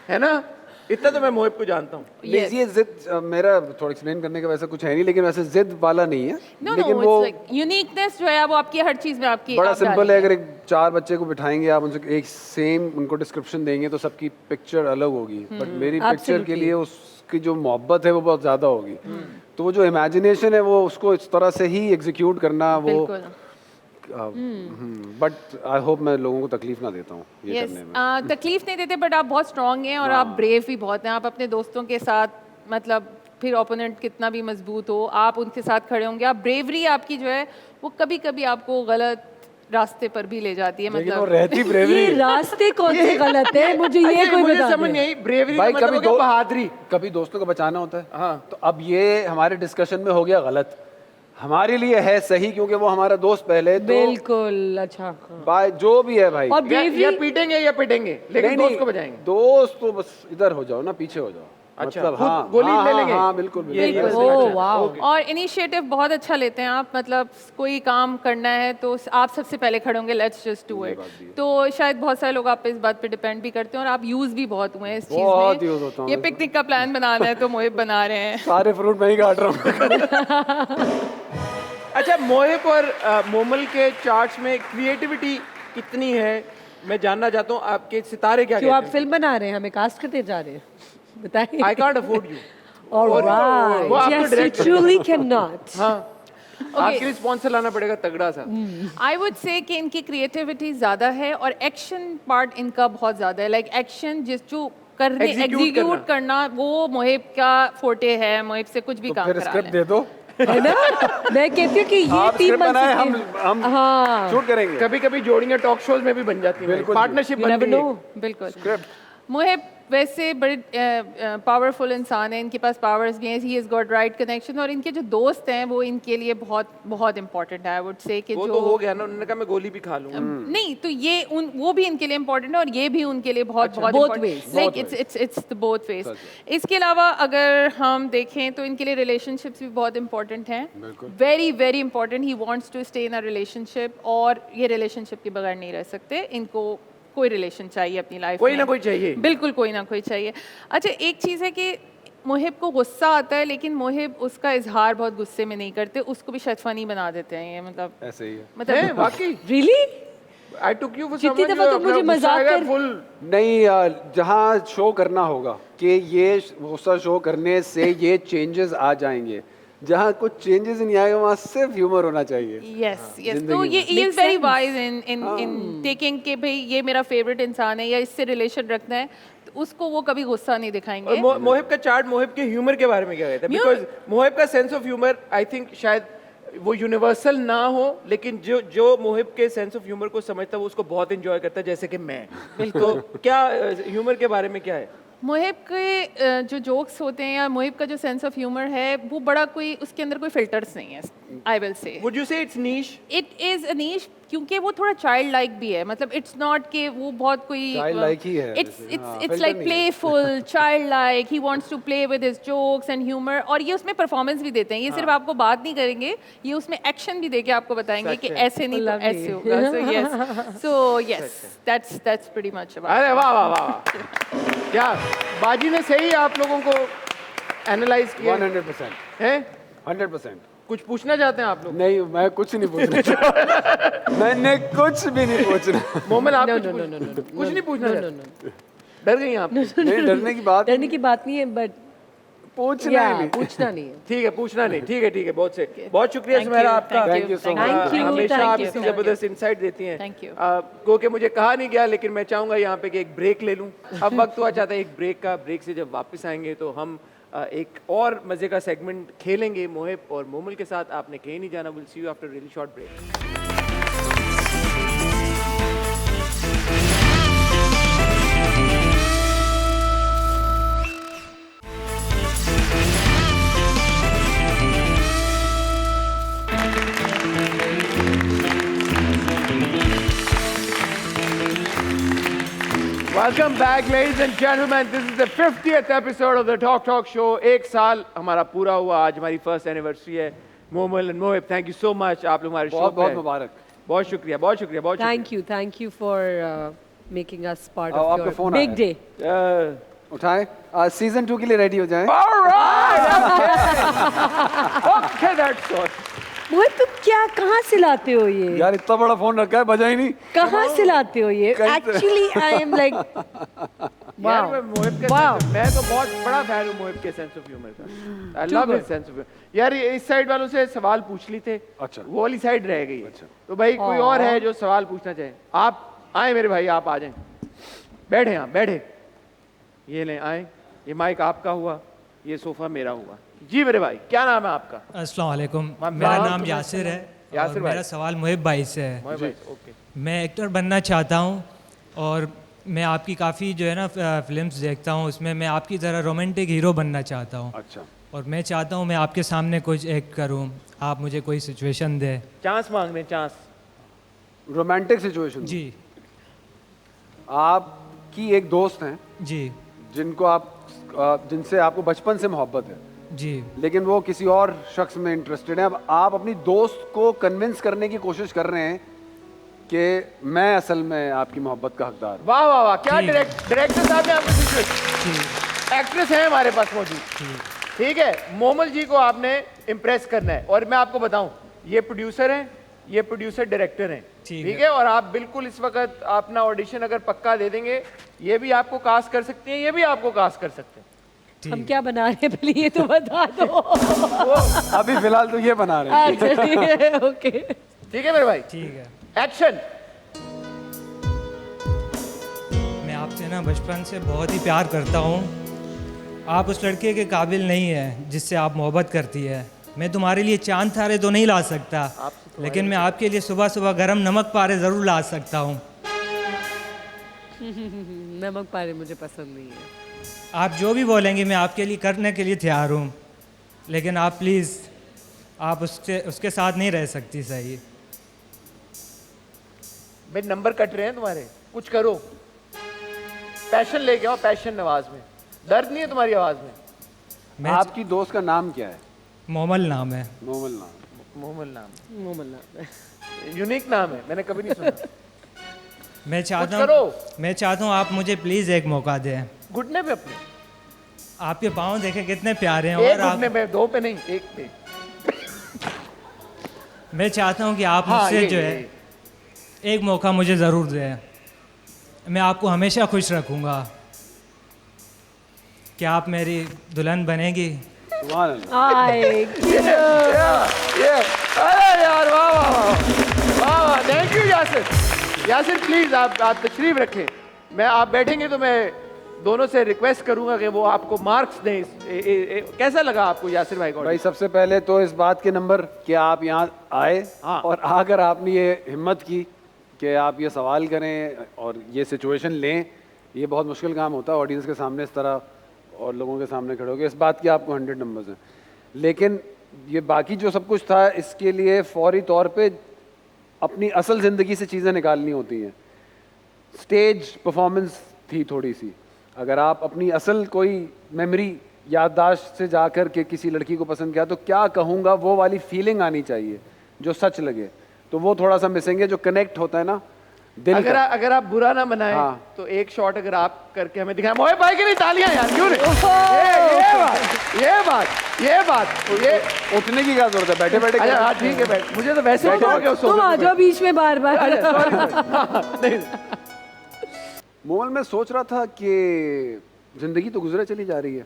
है ना? इतना तो मैं मोहिब को जानता हूँ। Yes. ये जिद मेरा थोड़ा एक्सप्लेन करने का वैसा कुछ है नहीं, लेकिन वैसे जिद वाला नहीं है। नो लेकिन नो, वो इट्स लाइक यूनिकनेस जो है वो आपकी हर चीज़ में आपकी बड़ा आप सिंपल है। डालेंगे। अगर एक 4 बच्चे को बिठाएंगे आप, उनसे एक सेम उनको डिस्क्रिप्शन देंगे तो सबकी पिक्चर अलग होगी, बट मेरी पिक्चर के लिए उसकी जो मोहब्बत है वो बहुत ज़्यादा होगी। तो वो जो इमेजिनेशन है वो उसको इस तरह से ही एग्जीक्यूट करना, वो बिल्कुल बट आई होप मैं लोगों को तकलीफ ना देता हूँ ये यस, करने में। तकलीफ नहीं देते, बट आप बहुत स्ट्रांग हैं और आप ब्रेव भी बहुत हैं। आप अपने दोस्तों के साथ, मतलब फिर ओपोनेंट कितना भी मजबूत हो, आप उनके साथ खड़े होंगे। आप ब्रेवरी आपकी जो है वो कभी कभी आपको गलत रास्ते पर भी ले जाती है, लेकिन वो मतलब रहती ब्रेवरी। ये रास्ते कौन से गलत है, मुझे ये कोई मुझे बता समझ दे। नहीं आई, ब्रेवरी भाई का मतलब कभी हो गया बहादुरी। कभी दोस्तों को बचाना होता है। हाँ। तो अब ये हमारे डिस्कशन में हो गया गलत, हमारे लिए है सही क्योंकि वो हमारा दोस्त पहले तो बिल्कुल, अच्छा हाँ। भाई जो भी है भाई। और या bravery- पीटेंगे या पिटेंगे, लेकिन दोस्त को बजाएंगे। दोस्त तो बस इधर हो जाओ ना, पीछे हो जाओ। अच्छा, मतलब खुद हाँ, गोली हाँ, ले हाँ, लेंगे? हाँ बिल्कुल ये बिल्कुल। Oh wow. और इनिशिएटिव बहुत अच्छा लेते हैं आप, मतलब कोई काम करना है तो आप सबसे पहले खड़े होंगे, लेट्स जस्ट डू इट। तो शायद बहुत सारे लोग आप पे इस बात पे डिपेंड भी करते हैं और आप यूज भी बहुत हुए हैं इस बहुत चीज़ use होता में। हूँ ये मैं। पिकनिक का प्लान बनाना है तो मोहिब बना रहे हैं। सारे फ्रूट मैं ही काट रहा हूँ। अच्छा, मोहिब और मोमल के चार्ट्स में क्रिएटिविटी कितनी है, मैं जानना चाहता हूँ। आपके सितारे क्या क्यों आप कहते फिल्म बना रहे हैं, हमें कास्ट करते जा रहे हैं, बताइए। हैं? I can't afford you. Alright, वो आपको yes you direct truly can not. हाँ, आपके लिए स्पॉन्सर लाना पड़ेगा तगड़ा सा। आई वुड से कि इनकी क्रिएटिविटी ज़्यादा है और एक्शन पार्ट इनका बहुत ज़्यादा है। लाइक एक्शन जिस करने Execute एग्जीक्यूट करना वो मोहिब का फोटे है, मोहिब से कुछ भी काम फिर करा स्क्रिप्ट लें। दे दो, है ना, मैं कहती हूँ कि ये आप टीम स्क्रिप्ट बन बनाए, सकती है। हम हाँ, शूट करेंगे। कभी कभी जोड़ियां टॉक शोज में भी बन जाती हैं, बिल्कुल। पार्टनरशिप you बन never गई है। know। बिल्कुल। मोहिब वैसे बड़े पावरफुल इंसान है, इनके पास पावर्स भी हैं, he is got right connection, और इनके जो दोस्त हैं वो इनके लिए बहुत बहुत इंपॉर्टेंट है। आई वुड से कि वो जो तो हो गया ना, उन्होंने कहा मैं गोली भी खा लूंगा। नहीं तो ये वो भी इनके लिए इम्पोर्टेंट है और ये भी उनके लिए बहुत बहुत Both important। ways। Like it's the both ways. इसके अलावा अगर हम देखें तो इनके लिए रिलेशनशिप्स भी बहुत इंपॉर्टेंट हैं, very very important. He wants to stay in a relationship और ये रिलेशनशिप के बगैर नहीं रह सकते, इनको कोई रिलेशन चाहिए अपनी लाइफ में, कोई ना कोई चाहिए। बिल्कुल कोई ना कोई चाहिए। अच्छा, एक चीज़ है कि मोहिब को गुस्सा आता है लेकिन मोहिब उसका इजहार बहुत गुस्से में नहीं करते, उसको भी शायद फनी बना देते हैं ये, मतलब ऐसे ही है। हैं, मतलब वाकई really I took you for जितनी समवन दफा तुम मुझे मजाक कर- फुल। नहीं, जहाँ शो करना होगा कि ये गुस्सा शो करने से ये चेंजेस आ जाएंगे, जहाँ कुछ चेंजेस नहीं आएगा वहाँ सिर्फ ह्यूमर होना चाहिए। Yes yes. जिंदगी तो में। ये is very wise in taking के भाई ये मेरा फेवरेट इंसान है या इससे रिलेशन रखना है, तो उसको वो कभी गुस्सा नहीं और दिखाएंगे। मोहिब का चार्ट मोहिब के ह्यूमर के बारे में क्या कहता है? बिकॉज मोहिब का sense of humour I think शायद वो यूनिवर्सल ना हो, लेकिन जो मोहिब के सेंस ऑफ ह्यूमर को समझता है वो उसको बहुत एंजॉय करता है, जैसे कि मैं। तो क्या ह्यूमर के बारे में क्या है? मोहिब के जो जोक्स होते हैं या मोहिब का जो सेंस ऑफ ह्यूमर है वो बड़ा कोई उसके अंदर कोई फिल्टर्स नहीं है, I will say would you say it's niche? It is a niche क्योंकि वो थोड़ा चाइल्ड लाइक भी है, मतलब इट्स नॉट कि वो बहुत कोई Childlike ही है इट्स वैसे, इट्स हाँ, इट्स filter लाइक नहीं है। Playful child like, he wants to play with his jokes and humour, और ये उसमें परफॉर्मेंस भी देते हैं, ये सिर्फ आपको बात नहीं करेंगे, ये उसमें एक्शन भी देके आपको बताएंगे कि ऐसे नहीं तो Lovely. ऐसे होगा, so yes that's pretty much about. अरे वाह वाह वाह वाह। क्या बाजी ने सही आप लोगों को एनालाइज किया 100%, है? 100%। कुछ पूछना चाहते हैं आप लोग? नहीं, मैं कुछ नहीं पूछना चाहता। मैंने कुछ भी नहीं पूछना। मोमल आप No, कुछ no, पूछ- no, no, no, कुछ नहीं पूछना no, चाहते? डर गई आप? नहीं, डरने की बात डरने की बात नहीं है, बट पूछना ही नहीं। पूछना नहीं है। ठीक है, पूछना नहीं। ठीक है, बहुत से बहुत शुक्रिया Thank सुमेरा you, आपका। Thank you so much. Thank you, हमेशा thank आप you, इतनी thank you. जबरदस्त इंसाइट देती हैं। Thank you. क्योंकि मुझे कहा नहीं गया, लेकिन मैं चाहूंगा यहाँ पे कि एक ब्रेक ले लूं। अब वक्त हुआ चाहता है एक ब्रेक का। ब्रेक से जब वापस आएंगे तो हम एक और मजे का सेगमेंट खेलेंगे मोहिब और मोमल के साथ। आपने कहीं नहीं जाना। Will see you after really short break. Welcome back, ladies and gentlemen. This is the 50th episode of the Talk Show. एक साल हमारा पूरा हुआ। आज हमारी फर्स्ट एनिवर्सरी है। Momal and Mohib, thank you so much. आप लोग हमारे शो बहुत पे बहुत आए। मुबारक। बहुत शुक्रिया, बहुत शुक्रिया, बहुत thank you for making us part आपका ऑफ योर phone बिग आया डे। शुक्रिया। उठाएं, सीजन 2 के लिए रेडी हो जाएं। All right, okay, that's all. मोहित तुम क्या कहाँ से लाते हो ये? यार इतना बड़ा फोन रखा है, बजा ही नहीं। कहाँ से लाते हो ये? कहीं से- एक्चुअली आई एम लाइक यार मैं मोहिब के Wow. मैं तो बहुत बड़ा फैन हूँ मोहिब के सेंस ऑफ ह्यूमर का। I love good. His sense of humour. यार ये इस साइड वालों से सवाल पूछ ली थे, अच्छा। वो वाली साइड रह गई है। तो भाई कोई और है जो सवाल पूछना चाहे? आप आए मेरे भाई, आप आ जाएं। बैठे यहाँ, बैठे। ये लें, आए। ये माइक आपका हुआ, ये सोफा मेरा हुआ। जी मेरे भाई, क्या नाम है आपका? अस्सलाम वालेकुम, वालेकुम मेरा नाम अस्सलाम। यासिर है यासिर और भाई। मेरा सवाल मोहिब भाई से है। मोहिब भाई, ओके। मैं एक्टर बनना चाहता हूँ और मैं आपकी काफ़ी जो है ना फिल्म्स देखता हूँ, उसमें मैं आपकी तरह रोमांटिक हीरो बनना चाहता हूँ। अच्छा, और मैं चाहता हूँ मैं आपके सामने कुछ एक्ट करूँ, आप मुझे कोई सिचुएशन दे। चांस मांग रहे हैं, चांस। Romantic situation. जी आपकी एक दोस्त हैं जी जिनको आप जिनसे आपको बचपन से मोहब्बत है, जी लेकिन वो किसी और शख्स में इंटरेस्टेड है। अब आप अपनी दोस्त को कन्विंस करने की कोशिश कर रहे हैं कि मैं असल में आपकी मोहब्बत का हकदार हूँ। वाह वाह वाह, क्या ठीक। डायरेक्टर साहब ने आपको सिचुएशन। ठीक एक्ट्रेस है हमारे पास मौजूद। ठीक है, मोमल जी को आपने इम्प्रेस करना है। और मैं आपको बताऊं, ये प्रोड्यूसर हैं, ये प्रोड्यूसर डायरेक्टर हैं। ठीक ठीक है। है, और आप बिल्कुल इस वक्त अपना ऑडिशन अगर पक्का दे देंगे, ये भी आपको कास्ट कर सकते हैं, ये भी आपको कास्ट कर सकते हैं। हम क्या बना रहे हैं पहले ये तो बता दो। अभी फिलहाल तो ये बना रहे हैं। अच्छा ठीक है, ओके। ठीक है मेरे भाई, ठीक है। एक्शन। मैं आपसे ना बचपन से बहुत ही प्यार करता हूँ। आप उस लड़के के काबिल नहीं है जिससे आप मोहब्बत करती है। मैं तुम्हारे लिए चांद तारे तो नहीं ला सकता, लेकिन मैं आपके लिए सुबह सुबह गरम नमक पारे ज़रूर ला सकता हूँ। नमक पारे मुझे पसंद नहीं है। आप जो भी बोलेंगे मैं आपके लिए करने के लिए तैयार हूँ, लेकिन आप प्लीज़ आप उसके साथ नहीं रह सकती। सही भाई नंबर कट रहे हैं तुम्हारे, कुछ करो। पैशन लेके आओ, पैशन नवाज में। दर्द नहीं है तुम्हारी आवाज में। मैं आपकी दोस्त का नाम क्या है? मोमल नाम है। मोमल नाम। मोमल नाम, मोमल यूनिक नाम है, मैंने कभी नहीं सुना। मैं चाहता करो। हूँ मैं चाहता हूँ आप मुझे प्लीज़ एक मौका दें। घुटने पे अपने, आपके पाँव देखे कितने प्यारे हैं। एक और घुटने आप पे, दो पे नहीं, एक पे। मैं चाहता हूँ कि आप हाँ, मुझसे ये, जो है एक मौका मुझे ज़रूर दें। मैं आपको हमेशा खुश रखूँगा। क्या आप मेरी दुल्हन बनेगी? सुभान अल्लाह। आए ये अरे यार, वाह वाह वाह वाह वाह, thank you Yasir. Yasir please आप तशरीफ रखें। मैं आप बैठेंगे तो मैं दोनों से रिक्वेस्ट करूंगा कि वो आपको मार्क्स दें। कैसा लगा आपको यासिर भाई को? भाई सबसे पहले तो इस बात के नंबर कि आप यहाँ आए, हाँ। और आकर आपने ये हिम्मत की कि आप ये सवाल करें और ये सिचुएशन लें, ये बहुत मुश्किल काम होता है ऑडियंस के सामने इस तरह और लोगों के सामने खड़े होगे, इस बात की आपको 100 नंबर्स हैं। लेकिन ये बाकी जो सब कुछ था, इसके लिए फौरी तौर पे अपनी असल ज़िंदगी से चीज़ें निकालनी होती हैं। स्टेज परफॉर्मेंस थी थोड़ी सी, अगर आप अपनी असल कोई मेमोरी याददाश्त से जा कर के किसी लड़की को पसंद किया तो क्या कहूँगा, वो वाली फीलिंग आनी चाहिए जो सच लगे, तो वो थोड़ा सा मिसिंग है, जो कनेक्ट होता है ना दिल का। अगर आप बुरा ना बनाए हाँ। तो एक शॉट अगर आप करके हमें दिखाएं। मोहित भाई के लिए तालियां यार, क्यों नहीं? ये बात ये उठने की क्या जरूरत है, बैठे बैठे अच्छा हाँ ठीक है बैठ, मुझे तो वैसे ही हो गया उस तुम आ जाओ बीच में बार बार। नहीं मोमल, मैं सोच रहा था कि जिंदगी तो गुजरे चली जा रही है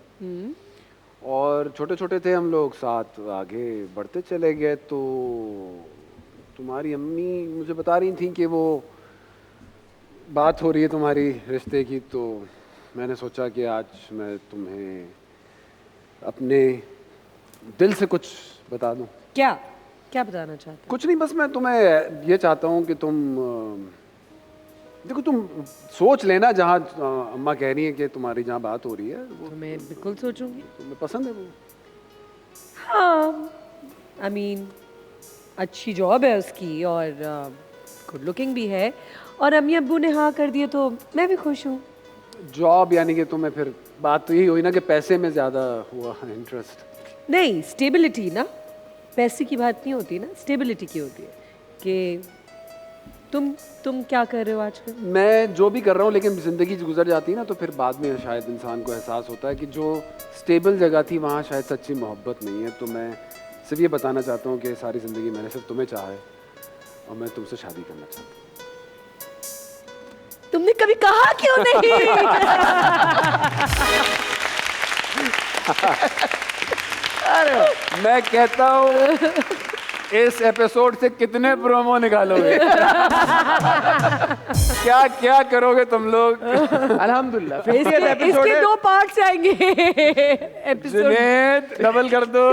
और छोटे छोटे थे हम लोग, साथ आगे बढ़ते चले गए, तो तुम्हारी अम्मी मुझे बता रही थी कि वो बात हो रही है तुम्हारी रिश्ते की, तो मैंने सोचा कि आज मैं तुम्हें अपने दिल से कुछ बता दूं। क्या क्या बताना चाहते हो? कुछ नहीं, बस मैं तुम्हें ये चाहता हूँ कि तुम देखो, तुम सोच लेना जहाँ अम्मा कह रही है कि तुम्हारी जहाँ बात हो रही है वो तो मैं बिल्कुल सोचूंगी। तुम्हें पसंद है वो। हाँ, आई मीन अच्छी जॉब है उसकी और गुड लुकिंग भी है, और अम्मी अब्बू ने हाँ कर दिया तो मैं भी खुश हूँ। जॉब यानी कि तुम्हें, फिर बात तो यही हुई ना कि पैसे में ज़्यादा हुआ इंटरेस्ट। नहीं, स्टेबिलिटी ना, पैसे की बात नहीं होती ना, स्टेबिलिटी की होती है कि तुम क्या कर रहे हो आजकल? मैं जो भी कर रहा हूँ, लेकिन ज़िंदगी गुजर जाती है ना, तो फिर बाद में शायद इंसान को एहसास होता है कि जो स्टेबल जगह थी वहाँ शायद सच्ची मोहब्बत नहीं है। तो मैं सिर्फ ये बताना चाहता हूँ कि सारी ज़िंदगी मैंने सिर्फ तुम्हें चाहा है और मैं तुमसे शादी करना चाहता हूँ। तुमने कभी कहा क्यों नहीं? मैं कहता हूँ इस एपिसोड से कितने प्रोमो निकालोगे? क्या क्या करोगे तुम लोग? अल्हम्दुलिल्लाह इसके 2 पार्ट्स आएंगे एपिसोड। जुनेद डबल कर दो।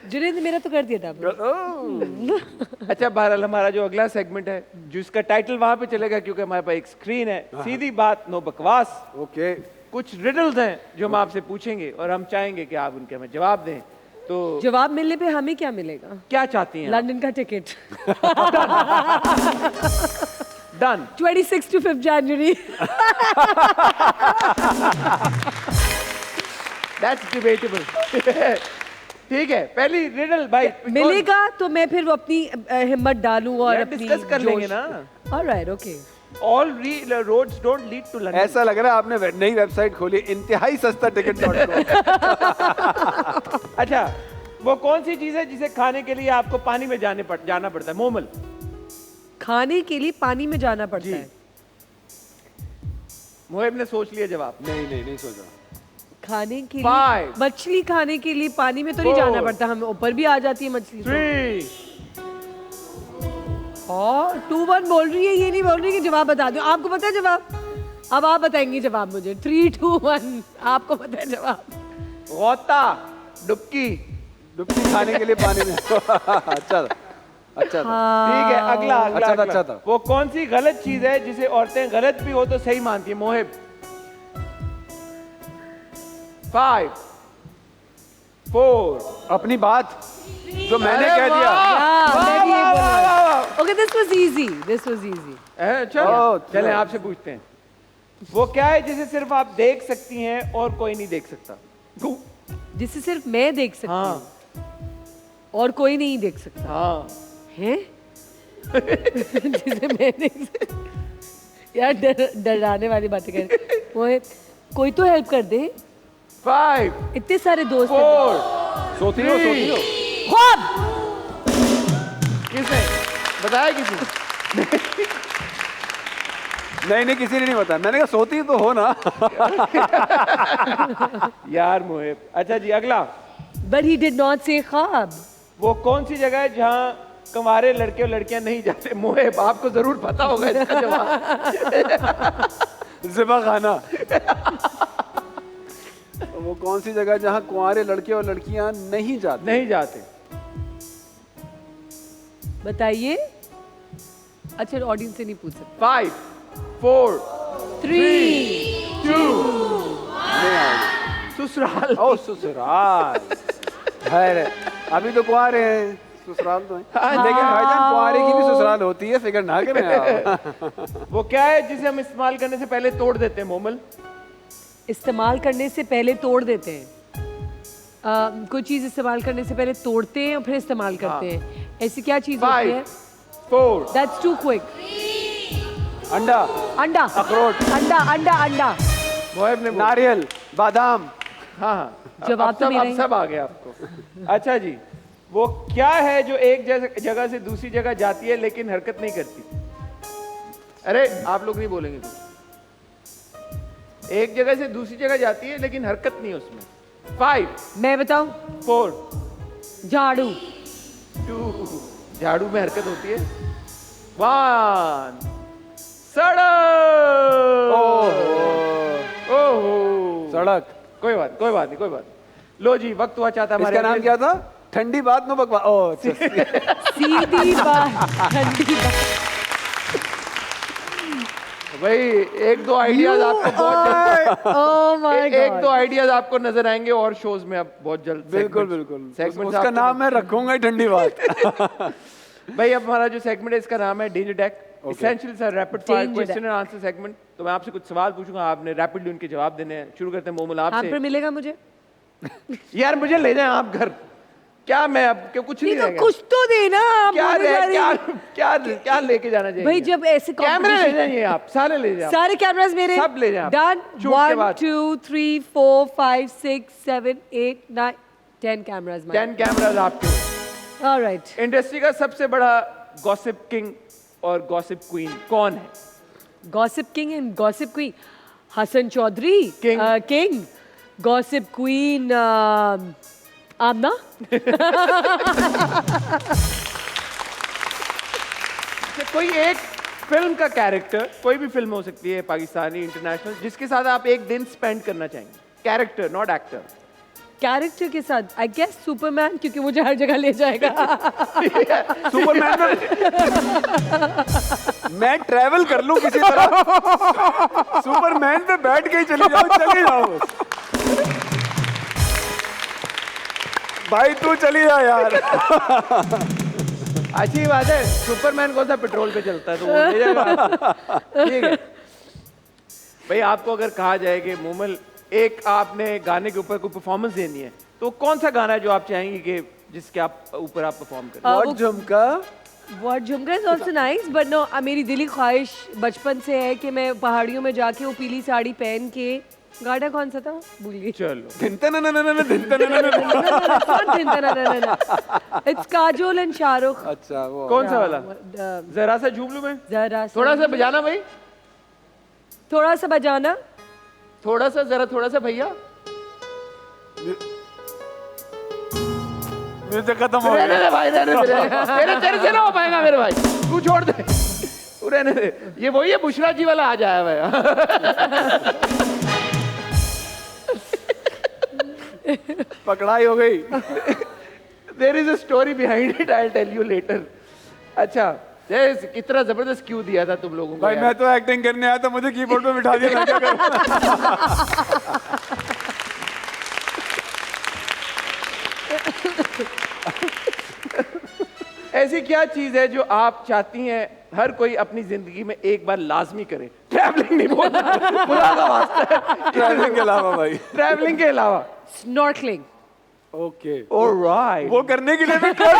जुनेद मेरा तो कर दिया था। अच्छा बहरहाल हमारा जो अगला सेगमेंट है, जिसका टाइटल वहां पे चलेगा क्योंकि हमारे पास एक स्क्रीन है, सीधी बात नो बकवास। ओके, कुछ रिडल्स हैं जो हम आपसे पूछेंगे और हम चाहेंगे कि आप उनके हमें जवाब दें। तो जवाब मिलने पे हमें क्या मिलेगा? क्या चाहती हैं? लंदन का ticket. Done. 26 to 5 January. That's debatable. ठीक है, पहली रिडल भाई मिलेगा तो मैं फिर वो अपनी हिम्मत डालूं और अपनी डिस्कस कर लेंगे ना। Alright, okay. All roads don't lead to London. ऐसा लग रहा है आपने नई वेबसाइट खोली, इंतहाई सस्ता टिकट.com। अच्छा, वो कौन सी चीज है जिसे खाने के लिए आपको पानी में जाना पड़ता है? मोमल। खाने के लिए पानी में जाना पड़ता है? मोहिब ने सोच लिया जवाब। नहीं सोचा। खाने के लिए 5 मछली खाने के लिए पानी में तो नहीं जाना पड़ता, हमें ऊपर भी आ जाती है मछली। 3 और 2-1 बोल रही है, ये नहीं बोल रही कि जवाब बता दो। आपको पता है जवाब? अब आप बताएंगे जवाब मुझे। 3-2-1 आपको पता है जवाब? गौता, डुबकी खाने के लिए पानी में। अच्छा था। ठीक है, अगला अच्छा था। वो कौन सी गलत चीज है जिसे औरतें गलत भी हो तो सही मानती है? मोहिब। 5 4 अपनी बात जो मैंने कह दिया। Okay, this was easy. अच्छा चलें आपसे पूछते हैं, वो क्या है जिसे सिर्फ आप देख सकती हैं और कोई नहीं देख सकता? जिसे सिर्फ मैं देख सकती हूँ और कोई नहीं देख सकता हाँ। है? जिसे मैं देख सकती। यार डराने वाली बातें कर रहे। वो है, कोई तो हेल्प कर दे। 5 इतने सारे दोस्त 4 सोती हो। ख्वाब। किसने बताया? किसी नहीं किसी ने नहीं बताया। मैंने कहा सोती तो हो ना। यार मोहिब। अच्छा जी अगला, बट ही डिड नॉट से ख्वाब। वो कौन सी जगह है जहाँ कंवारे लड़के और लड़कियां नहीं जाते? मोहिब आपको जरूर पता होगा इसका जवाब। ज़िबा खाना। वो कौन सी जगह जहाँ कुंवारे लड़के और लड़कियां नहीं जाते? बताइए। अच्छा, ऑडियंस से नहीं पूछ सकते। 5 4 3 नहीं आएगी। ससुराल। ओ ससुराल है, अभी तो कुंवारे हैं, ससुराल तो है, लेकिन भाईजान कुंवारे की भी ससुराल होती है, फिक्र ना करें आप। वो क्या है जिसे हम इस्तेमाल करने से पहले तोड़ देते हैं मोमल? इस्तेमाल करने से पहले तोड़ देते हैं। कोई चीज़ इस्तेमाल करने से पहले तोड़ते हैं और फिर इस्तेमाल करते हैं। ऐसी क्या चीज़ होती है? 5 4 That's too quick. अंडा, अंडा, अखरोट, अंडा, अंडा, अंडा। मोहिब ने बोला। नारियल, बादाम। हाँ, जवाब तो मेरा अब ही। सब आ गया आपको। अच्छा जी, वो क्या है जो एक जगह से दूसरी जगह जाती है लेकिन हरकत नहीं करती? अरे आप लोग नहीं बोलेंगे कुछ। एक जगह से दूसरी जगह जाती है लेकिन हरकत नहीं है उसमें। 5 मैं बताऊं? 4 झाड़ू। 2 झाड़ू में हरकत होती है। 1 सड़क। ओहो सड़क। कोई बात नहीं, कोई बात नहीं। लो जी, वक्त हुआ चाहता हमारे। इसका नाम क्या था? ठंडी बात नो बकवास। ओह अच्छा। सीधी बात, ठंडी बात। भाई एक दो आइडियाज आपको बहुत जल्द Oh my एक God. दो आइडियाज आपको नजर आएंगे और शोज में अब बहुत जल्द। बिल्कुल बिल्कुल, सेगमेंट उसका नाम मैं रखूंगा ही ठंडी बात। भाई अब हमारा जो सेगमेंट है इसका नाम है danger deck. Essential sir rapid fire Danger question and answer segment. तो मैं आपसे कुछ सवाल पूछूंगा, आपने रैपिडली उनके जवाब देने हैं। शुरू करते हैं मोमल हाथ आपसे। पर मिलेगा मुझे? यार मुझे ले जाएं आप घर। क्या मैं अब क्या कुछ नहीं नहीं तो रहेगा? कुछ तो देना। आप क्या बोले जा रहे हैं। क्या लेके जाना चाहिए? भाई जब ऐसे कैमरे ले competition- जाइए आप, सारे ले जाइए। सारे कैमरास मेरे सब ले जाएं आप। डन। शूट के 1 बाद। 2 3 4 5 6 7 8 9 10 कैमरास। 10 कैमराज आपके। ऑलराइट। इंडस्ट्री का सबसे बड़ा गॉसिप किंग और गॉसिप क्वीन कौन है? Gossip king and gossip queen Hasan Chaudhry. King. King. Gossip queen Amna. कोई एक फिल्म का कैरेक्टर, कोई भी फिल्म हो सकती है, पाकिस्तानी, इंटरनेशनल, जिसके साथ आप एक दिन स्पेंड करना चाहेंगे। Character not actor. कैरेक्टर के साथ आई गेस सुपरमैन, क्योंकि मुझे हर जगह ले जाएगा। सुपरमैन में मैं ट्रैवल कर लूं किसी तरह, सुपरमैन पे बैठ के ही चले जाओ। भाई तू चली जा यार। अच्छी बात है, सुपरमैन कौन सा पेट्रोल पे चलता है, तो वो ले जाएगा आपको। ठीक है भाई, आपको अगर कहा जाए कि मोमल एक आपने गाने के ऊपर कोई परफॉर्मेंस देनी है, तो कौन सा गाना है जो आप चाहेंगे कि जिसके आप ऊपर आप परफॉर्म करें? और झुमका। What झुमका is also nice, but no, मेरी दिली ख्वाहिश बचपन से है कि मैं पहाड़ियों में जाके वो पीली साड़ी पहन के, गाना कौन सा था भूल गई। चलो It's काजोल एंड शाहरुख। अच्छा वो कौन सा वाला? जरा सा झूम लूं मैं? जरा सा थोड़ा सा बजाना भाई, थोड़ा सा बजाना। थोड़ा सा, जरा थोड़ा सा भैया। म्यूजिक खत्म हो रहने गया। दे भाई, रहने दे, तेरे से ना हो पाएगा मेरे भाई, तू छोड़ दे, तू रहने दे। ये वही है बुशरा जी वाला आ जाया भाई। पकड़ाई हो गई। There is a story behind it, I will tell you later. अच्छा जय, कितना जबरदस्त क्यों दिया था तुम लोगों को भाई यार। मैं तो एक्टिंग करने आया था, मुझे कीबोर्ड पे बिठा दिया। मैं क्या करूं? ऐसी क्या चीज है जो आप चाहती हैं हर कोई अपनी जिंदगी में एक बार लाजमी करे? ट्रैवलिंग नहीं बोलना, खुदा का वास्ता है। ट्रैवलिंग के अलावा भाई। ट्रैवलिंग के अलावा। स्नॉर्कलिंग। ओके, ऑलराइट, वो करने के लिए मैं कर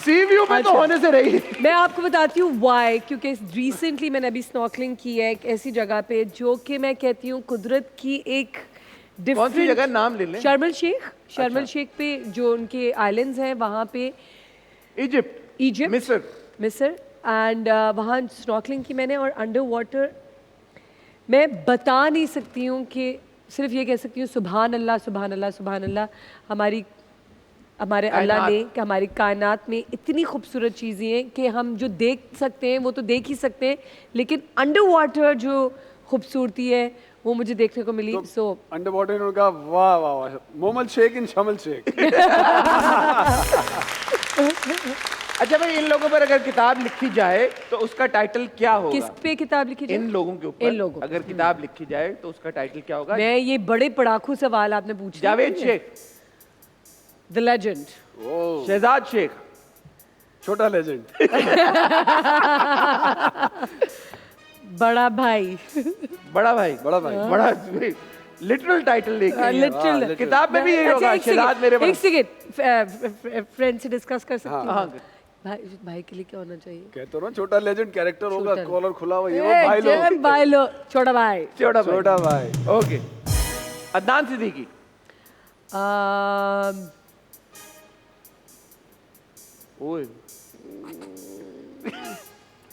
सी व्यू में तो होने से रही। मैं आपको बताती हूँ वाई, क्योंकि रिसेंटली मैंने अभी स्नॉर्कलिंग की है एक ऐसी जगह पे जो कि मैं कहती हूँ कुदरत की एक कौन सी जगह, नाम ले लें? शर्मल शेख। शर्मल शेख पे जो उनके आइलैंड्स हैं वहाँ पे, इजिप्ट, मिस्र एंड वहाँ स्नॉर्कलिंग की मैंने। और अंडर वाटर मैं बता नहीं सकती हूँ कि, सिर्फ ये कह सकती हूँ सुभान अल्लाह, सुभान अल्लाह, सुभान अल्लाह। हमारे अल्लाह ने कि हमारी कायनात में इतनी खूबसूरत चीज़ें हैं कि हम जो देख सकते हैं वो तो देख ही सकते हैं, लेकिन अंडर वाटर जो खूबसूरती है वो मुझे देखने को मिली। सो अंडर वाटर ने कहा वाह वाह वाह, मोमल शेख इन शमल शेख। अच्छा भाई, इन लोगों पर अगर किताब लिखी जाए तो उसका टाइटल क्या होगा? किस पे किताब लिखी जाए? इन लोगों के ऊपर इन लोगों पे। अगर किताब लिखी जाए तो उसका टाइटल क्या होगा? मैं ये बड़े पड़ाकू सवाल आपने पूछे। Javed Sheikh, the legend. शहजाद शेख, छोटा लेजेंड। बड़ा भाई। बड़ा भाई, बड़ा भाई। बड़ा लिटरल टाइटल लेके आए हैं। लिटरल। किताब में भी यही अच्छा, होगा, एक शहजाद मेरे सेकंड, बड़ा। एक सेकंड, फ्रेंड से डिस्कस कर सकती हाँ। हूँ? भाई भाई के लिए क्या होना चाहिए? कहते हो ना छोटा लेजेंड कैरेक्टर होगा, छोटा। कॉलर खुला हुआ, ये वो ए, भाई लोग। भाई लो, छोटा भाई। छोटा भाई। छोटा भाई। ओके। अदनान सिद्दीकी, अम, ओए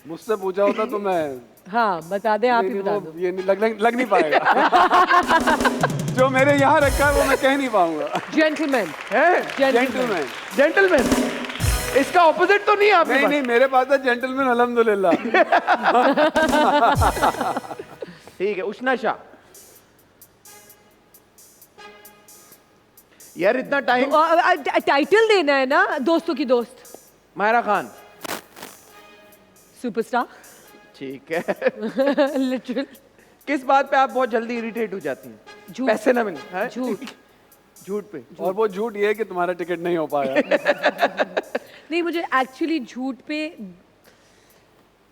मुझसे पूछा होता तो मैं हाँ बता दें, आप ही नहीं, बता वो दो। ये नहीं लग नहीं पाएगा। जो मेरे यहाँ रखा है वो मैं कह नहीं पाऊंगा। जेंटलमैन। है जेंटलमैन। जेंटलमैन, इसका ऑपोजिट तो नहीं है आपके नहीं पास? नहीं, मेरे पास है जेंटलमैन, अल्हम्दुलिल्लाह। ठीक है। उष्णा शाह, यार इतना टाइम। टाइटल देना है ना, दोस्तों की दोस्त। मायरा खान, सुपरस्टार। ठीक है। लिटरल। किस बात पे आप बहुत जल्दी इरिटेट हो जाती हैं? झूठ। पैसे ना मिले, हैं? झूठ। झूठ पे। और वो झूठ ये है कि तुम्हारा टिकट नहीं हो पाया। नहीं, मुझे एक्चुअली झूठ पे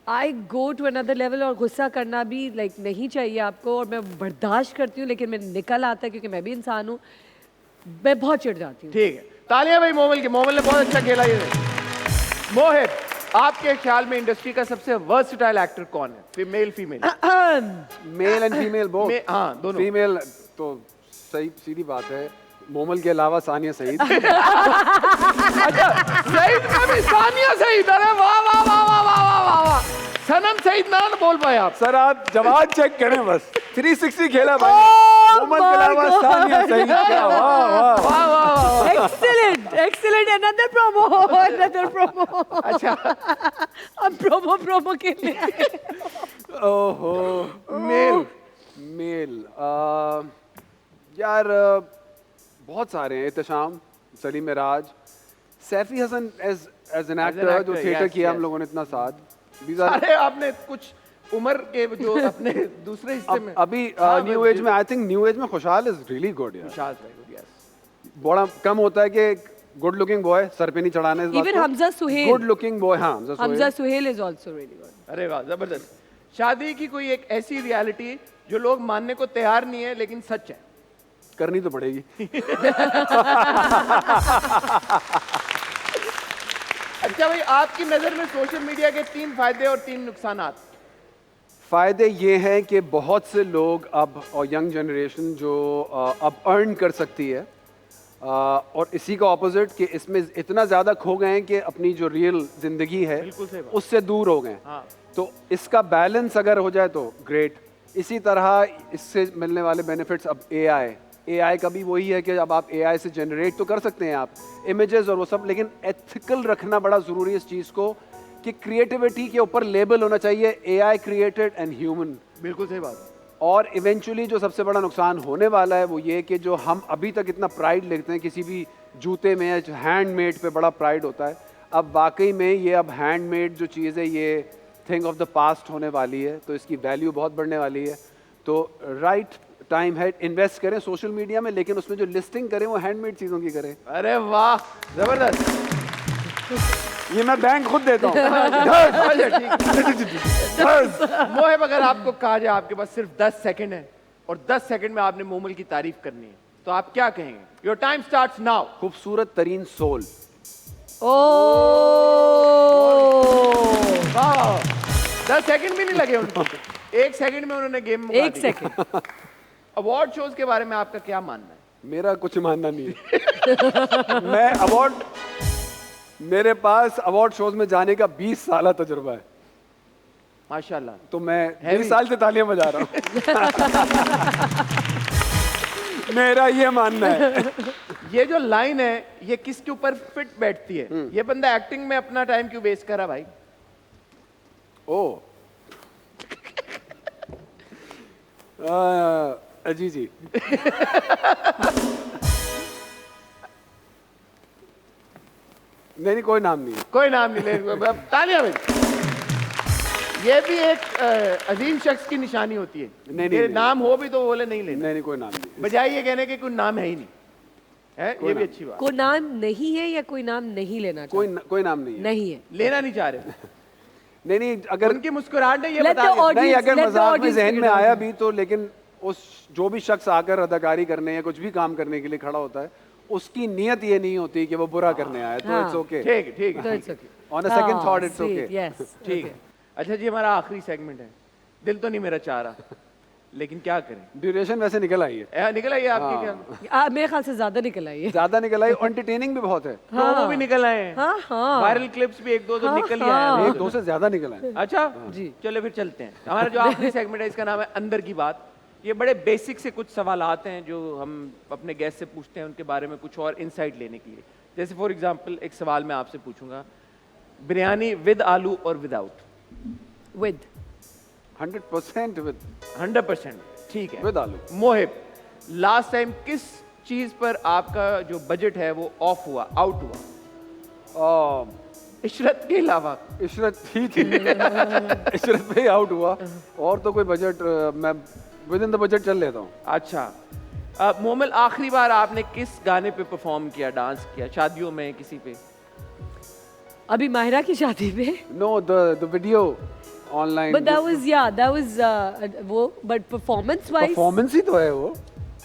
आई गो टू अनदर लेवल, और गुस्सा करना भी लाइक नहीं चाहिए आपको, और मैं बर्दाश्त करती हूँ, लेकिन मैं निकल आता है क्योंकि मैं भी इंसान हूँ, मैं बहुत चिढ़ जाती हूँ। ठीक है, तालियां भाई मोमल की। मोमल ने बहुत अच्छा खेला ये। मोहिब, आपके ख्याल में इंडस्ट्री का सबसे वर्सटाइल एक्टर कौन है? Female female? Male and female both. हाँ, दोनों। फीमेल तो सही सीधी बात है, मोमल के अलावा सानिया सईद। अच्छा, सईद का भी सानिया सईद। अरे वाह वाह वाह वाह वाह वाह वाह वाह। सनम सईद ना बोल पाए आप। सर आप जवाब चेक करें बस। 360 खेला भाई। मोमल के अलावा सानिया सईद। क्या वाह वाह वाह वाह वाह। Excellent excellent, another promo, another promo. अच्छा, अब प्रोमो के लिए आए। ओहो। मेल। मेल यार बहुत सारे हैं। Ehtisham, Saleem Raj, Saifi Hasan as an actor जो actor, थिएटर yes, किया हम yes. लोगों ने इतना साथ। These are- अरे आपने कुछ उम्र के जो अपने दूसरे हिस्से में अभी हाँ, न्यू एज में, आई थिंक न्यू एज में खुशहाल इज रियली गुड यार। विशाल भाई, yes। बड़ा कम होता है कि गुड लुकिंग बॉय सर पे नहीं चढ़ाना इस बात Even को। Hamza Sohail. Good looking boy, हाँ Hamza Sohail is also really good. अरे वाह, जबरदस्त। शादी की कोई एक ऐसी रियलिटी जो लोग मानने को तैयार नहीं है लेकिन सच है? करनी तो पड़ेगी। अच्छा भाई, आपकी नजर में सोशल मीडिया के 3 फायदे और 3 नुकसानात? फ़ायदे ये हैं कि बहुत से लोग अब, और यंग जनरेशन जो अब अर्न कर सकती है, और इसी का ऑपोजिट कि इसमें इतना ज़्यादा खो गए हैं कि अपनी जो रियल ज़िंदगी है बिल्कुल सही बात। उससे दूर हो गए हैं। हाँ। तो इसका बैलेंस अगर हो जाए तो ग्रेट। इसी तरह इससे मिलने वाले बेनिफिट्स, अब एआई का भी वही है कि अब आप एआई से जनरेट तो कर सकते हैं आप इमेजेस और वो सब, लेकिन एथिकल रखना बड़ा ज़रूरी है इस चीज़ को कि क्रिएटिविटी के ऊपर लेबल होना चाहिए एआई क्रिएटेड एंड ह्यूमन। बिल्कुल सही बात। और इवेंचुअली जो सबसे बड़ा नुकसान होने वाला है वो ये कि जो हम अभी तक इतना प्राइड लेते हैं किसी भी जूते में या हैंडमेड पे बड़ा प्राइड होता है, अब वाकई में ये अब हैंडमेड जो चीज़ है ये थिंग ऑफ द पास्ट होने वाली है, तो इसकी वैल्यू बहुत बढ़ने वाली है। तो राइट टाइम है, इन्वेस्ट करें सोशल मीडिया में, लेकिन उसमें जो लिस्टिंग करें वो हैंडमेड चीज़ों की करें। अरे वाह, जबरदस्त। ये मैं बैंक खुद देता हूँ। मोहिब, अगर आपको कहा जाए आपके पास सिर्फ 10 सेकंड है और 10 सेकंड में आपने मोमल की तारीफ करनी है, तो आप क्या कहेंगे? Your time starts now. खूबसूरत तरीन सोल। ओ वाह, 10 सेकंड भी नहीं लगे उनको। 1 सेकंड में उन्होंने गेम मुका एक दी। सेकंड। अवार्ड शोज के बारे में आपका क्या मानना है? मेरा कुछ मानना नहीं है। मेरे पास अवार्ड शोज में जाने का 20 साल तजुर्बा है, माशाल्लाह। तो मैं Heavy। 20 साल से तालियां बजा रहा हूँ। मेरा ये मानना है। ये जो लाइन है ये किसके ऊपर फिट बैठती है? ये बंदा एक्टिंग में अपना टाइम क्यों वेस्ट कर रहा भाई? ओ जी जी। नहीं कोई नाम नहीं है। कोई नाम नहीं ले, तालियां भाई। ये भी एक अजीम शख्स की निशानी होती है। नहीं, मेरे नहीं। नाम हो भी तो बोले नहीं लेना, नहीं कोई नाम नहीं है। बजाय ये कहने के कोई नाम है ही नहीं है। ये भी अच्छी बात, कोई नाम नहीं है या कोई नाम नहीं लेना चाहिए? कोई नाम नहीं है। नहीं है। लेना नहीं चाह रहे। नहीं अगर उनकी मुस्कुराहट ने ये Let बता the दिया। audience- नहीं अगर let the मजाक में audience जहन में figure आया out. भी तो, लेकिन उस जो भी शख्स आकर अदाकारी करने या कुछ भी काम करने के लिए खड़ा होता है, उसकी नीयत ये नहीं होती कि वो बुरा करने आया, तो हाँ। It's okay. ठीक तो है, it's okay. On a second thought it's sweet, okay. yes, ठीक okay. है। अच्छा जी, हमारा आखिरी सेगमेंट है। दिल तो नहीं मेरा चाह रहा, लेकिन क्या करें, ड्यूरेशन वैसे निकल आई है, निकल आई आपकी क्या? मेरे ख्याल से ज्यादा निकल आई है। ज्यादा निकल आई, एंटरटेनिंग भी बहुत है। प्रोमो भी निकल आए हैं, हाँ हाँ वायरल क्लिप्स भी एक दो तो निकल ही आए हैं। एक दो से ज्यादा निकल आए। अच्छा जी। चलो फिर चलते हैं। हमारा जो आखिरी सेगमेंट है इसका नाम है अंदर की बात। ये बड़े बेसिक से कुछ सवाल आते हैं जो हम अपने गेस्ट से पूछते हैं उनके बारे में कुछ और इंसाइट लेने के लिए। जैसे फॉर एग्जांपल एक सवाल मैं आपसे पूछूंगा, बिरयानी विद आलू और विदाउट? With 100% with 100%। ठीक है। विद आलू। मोहिब, लास्ट टाइम किस चीज पर आपका जो बजट है वो ऑफ हुआ, आउट हुआ? इशरत के अलावा? इशरत ही थी। इशरत पे आउट हुआ, और तो कोई बजट मैं विद इन द बजट चल लेता हूँ। अच्छा मोमिल, आखिरी बार आपने किस गाने पे परफॉर्म किया, डांस किया? शादियों में किसी पे? अभी माहिरा की शादी में। Know the video online. But that was वो but performance wise परफॉर्मेंस ही तो है वो।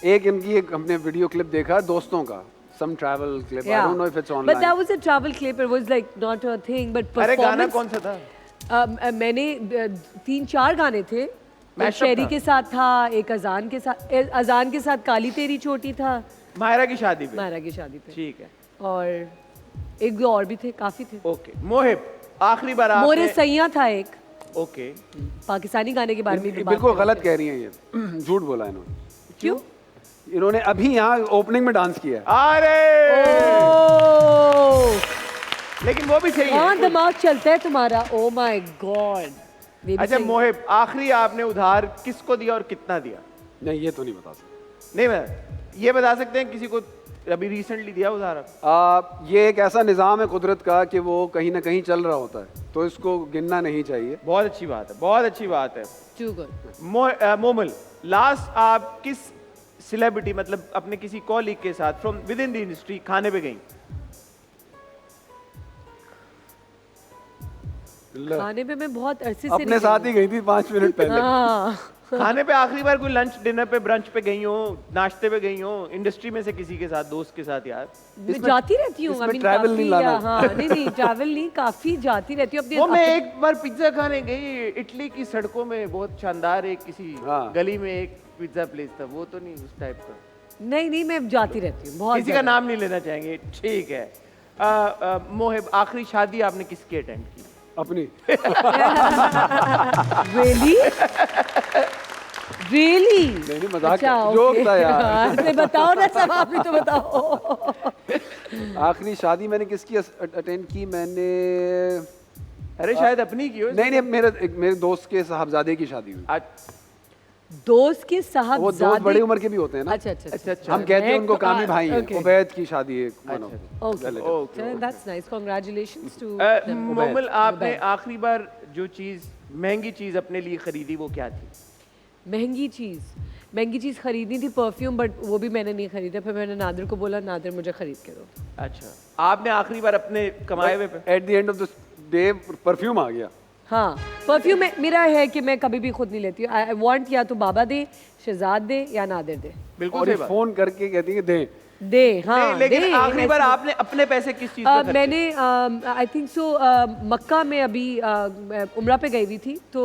एक इनकी एक हमने वीडियो क्लिप देखा दोस्तों का, some travel clip. I don't know if it's online. But that was a travel clip. It was like not a thing. But अरे गाना performance. कौन सा था? मैंने 3-4 गाने थे। एक Mashup शेरी था? के साथ था, एक अजान के साथ काली तेरी चोटी था, मायरा की शादी पे? माहिरा की शादी पे। ठीक है, और एक दो और भी थे, काफी थे। ओके। मोहिब, आखिरी बार आपने? मोरे सैया था एक, ओके। पाकिस्तानी गाने के बारे में भी बात बिल्कुल कर रहे गलत थे। कह रही हैं ये। झूठ बोला इन्होंने। क्यों? इन्होंने अभी यहाँ ओपनिंग में डांस किया है। अरे ओह, लेकिन वो भी सही कहाँ है। दिमाग चलता है तुम्हारा? Oh my God. अच्छा मोहिब, आखिरी आपने उधार किसको दिया और कितना दिया? नहीं ये तो नहीं बता सकते। नहीं, मैं ये बता सकते हैं किसी को अभी रिसेंटली दिया उधार आप? ये एक ऐसा निज़ाम है कुदरत का कि वो कहीं ना कहीं चल रहा होता है, तो इसको गिनना नहीं चाहिए। बहुत अच्छी बात है, बहुत अच्छी बात है। To good. मोमिल, लास्ट आप किस सेलिब्रिटी मतलब अपने किसी कॉलीग के साथ from with in the industry खाने पे गई? खाने पे मैं बहुत अरसे से अपने नहीं साथ गई। ही गई थी 5 मिनट पहले। हाँ खाने पे आखिरी बार कोई लंच डिनर पे ब्रंच पे गई हो, नाश्ते पे गई हो, इंडस्ट्री में से किसी के साथ, दोस्त के साथ? यार मैं जाती रहती हूँ। इसमें I mean, travel नहीं काफी, लाना। हाँ नहीं ट्रैवल नहीं, काफी जाती रहती हूँ अपने वो मैं एक बार पिज्जा खाने गई इटली की सड़कों में, बहुत शानदार एक किसी हाँ। गली में एक पिज्जा प्लेस था, वो तो नहीं उस टाइप का? नहीं मैं जाती रहती हूँ बहुत किसी का नाम नहीं लेना चाहेंगे, ठीक है। मोहिब, आखिरी शादी आपने किसकी अटेंड की? अपनी। रियली नहीं मजाक अच्छा जोक था यार। अरे बताओ ना सब, आप भी तो बताओ। आखिरी शादी मैंने किसकी अटेंड की? मैंने अरे शायद अपनी की हो। नहीं मेरे दोस्त के साहबजादे की शादी हुई। दोस्त के वो साहब दोस्त बड़ी उम्र के भी होते हैं ना। अच्छा हम कहते हैं उनको कामी भाई हैं। Okay. उबैद की शादी है one of them। Okay that's nice, congratulations to Momal, आपने आखिरी बार जो चीज महंगी चीज अपने लिए खरीदी वो क्या थी? महंगी चीज़ खरीदनी थी, परफ्यूम, बट वो भी मैंने नहीं खरीदा। फिर मैंने नादिर को बोला, नादिर मुझे खरीद के दो। अच्छा, आपने आखिरी बार अपने कमाए हुए पे? At the end of the day perfume आ गया। हाँ, परफ्यूम मेरा है कि मैं कभी भी खुद नहीं लेती हूँ। आई वांट या तो बाबा दे, शहजाद दे या नादिर दे। बिल्कुल और सही ये बात। फोन करके कहती है दे। हाँ नहीं, लेकिन दे, आखिरी बार ऐसे। आपने अपने पैसे किस चीज पे खर्चे? मैंने आई थिंक सो मक्का में अभी उम्रा पे गई हुई थी, तो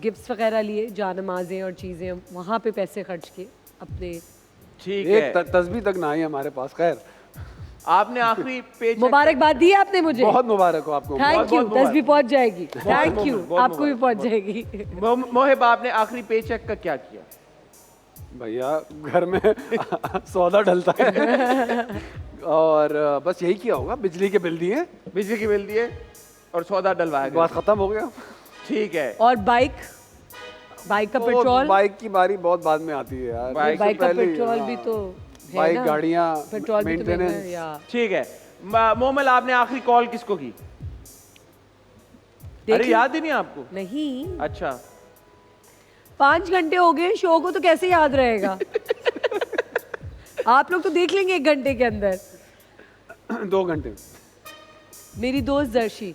गिफ्ट्स वगैरह लिए, जानमाज़ें और चीज़ें, वहाँ पे पैसे खर्च किए अपने। ठीक है। एक तस्बीह तक ना आई हमारे पास। खैर आपने आखिरी पेज मुबारकबाद दी आपने मुझे, बहुत मुबारक हो आपको। Thank you. बहुत 10 भी पहुँच जाएगी, थैंक बहुत यू, बहुत आपको भी पहुँच जाएगी। मोहिब, आपने आखिरी पे चेक का क्या किया? भैया घर में सौदा डलता है और बस यही किया होगा। बिजली के बिल दिए, बिजली की बिल दिए और सौदा डलवाया गया। बात खत्म हो गया। ठीक है। और बाइक का पेट्रोल, बाइक की बारी बहुत बाद में आती है यार। बाइक बाइक का पहले ही, पेट्रोल भी हाँ। तो है बाइक ना? गाड़ियाँ पेट्रोल भी तो महंगा है, मेंटेनेंस। या ठीक है। मोमल आपने आखिरी कॉल किसको की? अरे देखिए- याद ही नहीं आपको? नहीं, अच्छा 5 घंटे हो गए शो को, तो कैसे याद रहेगा? आप लोग तो देख लेंगे 1 घंटे के अंदर। 2 घंटे। मेरी दोस्त दर्शी।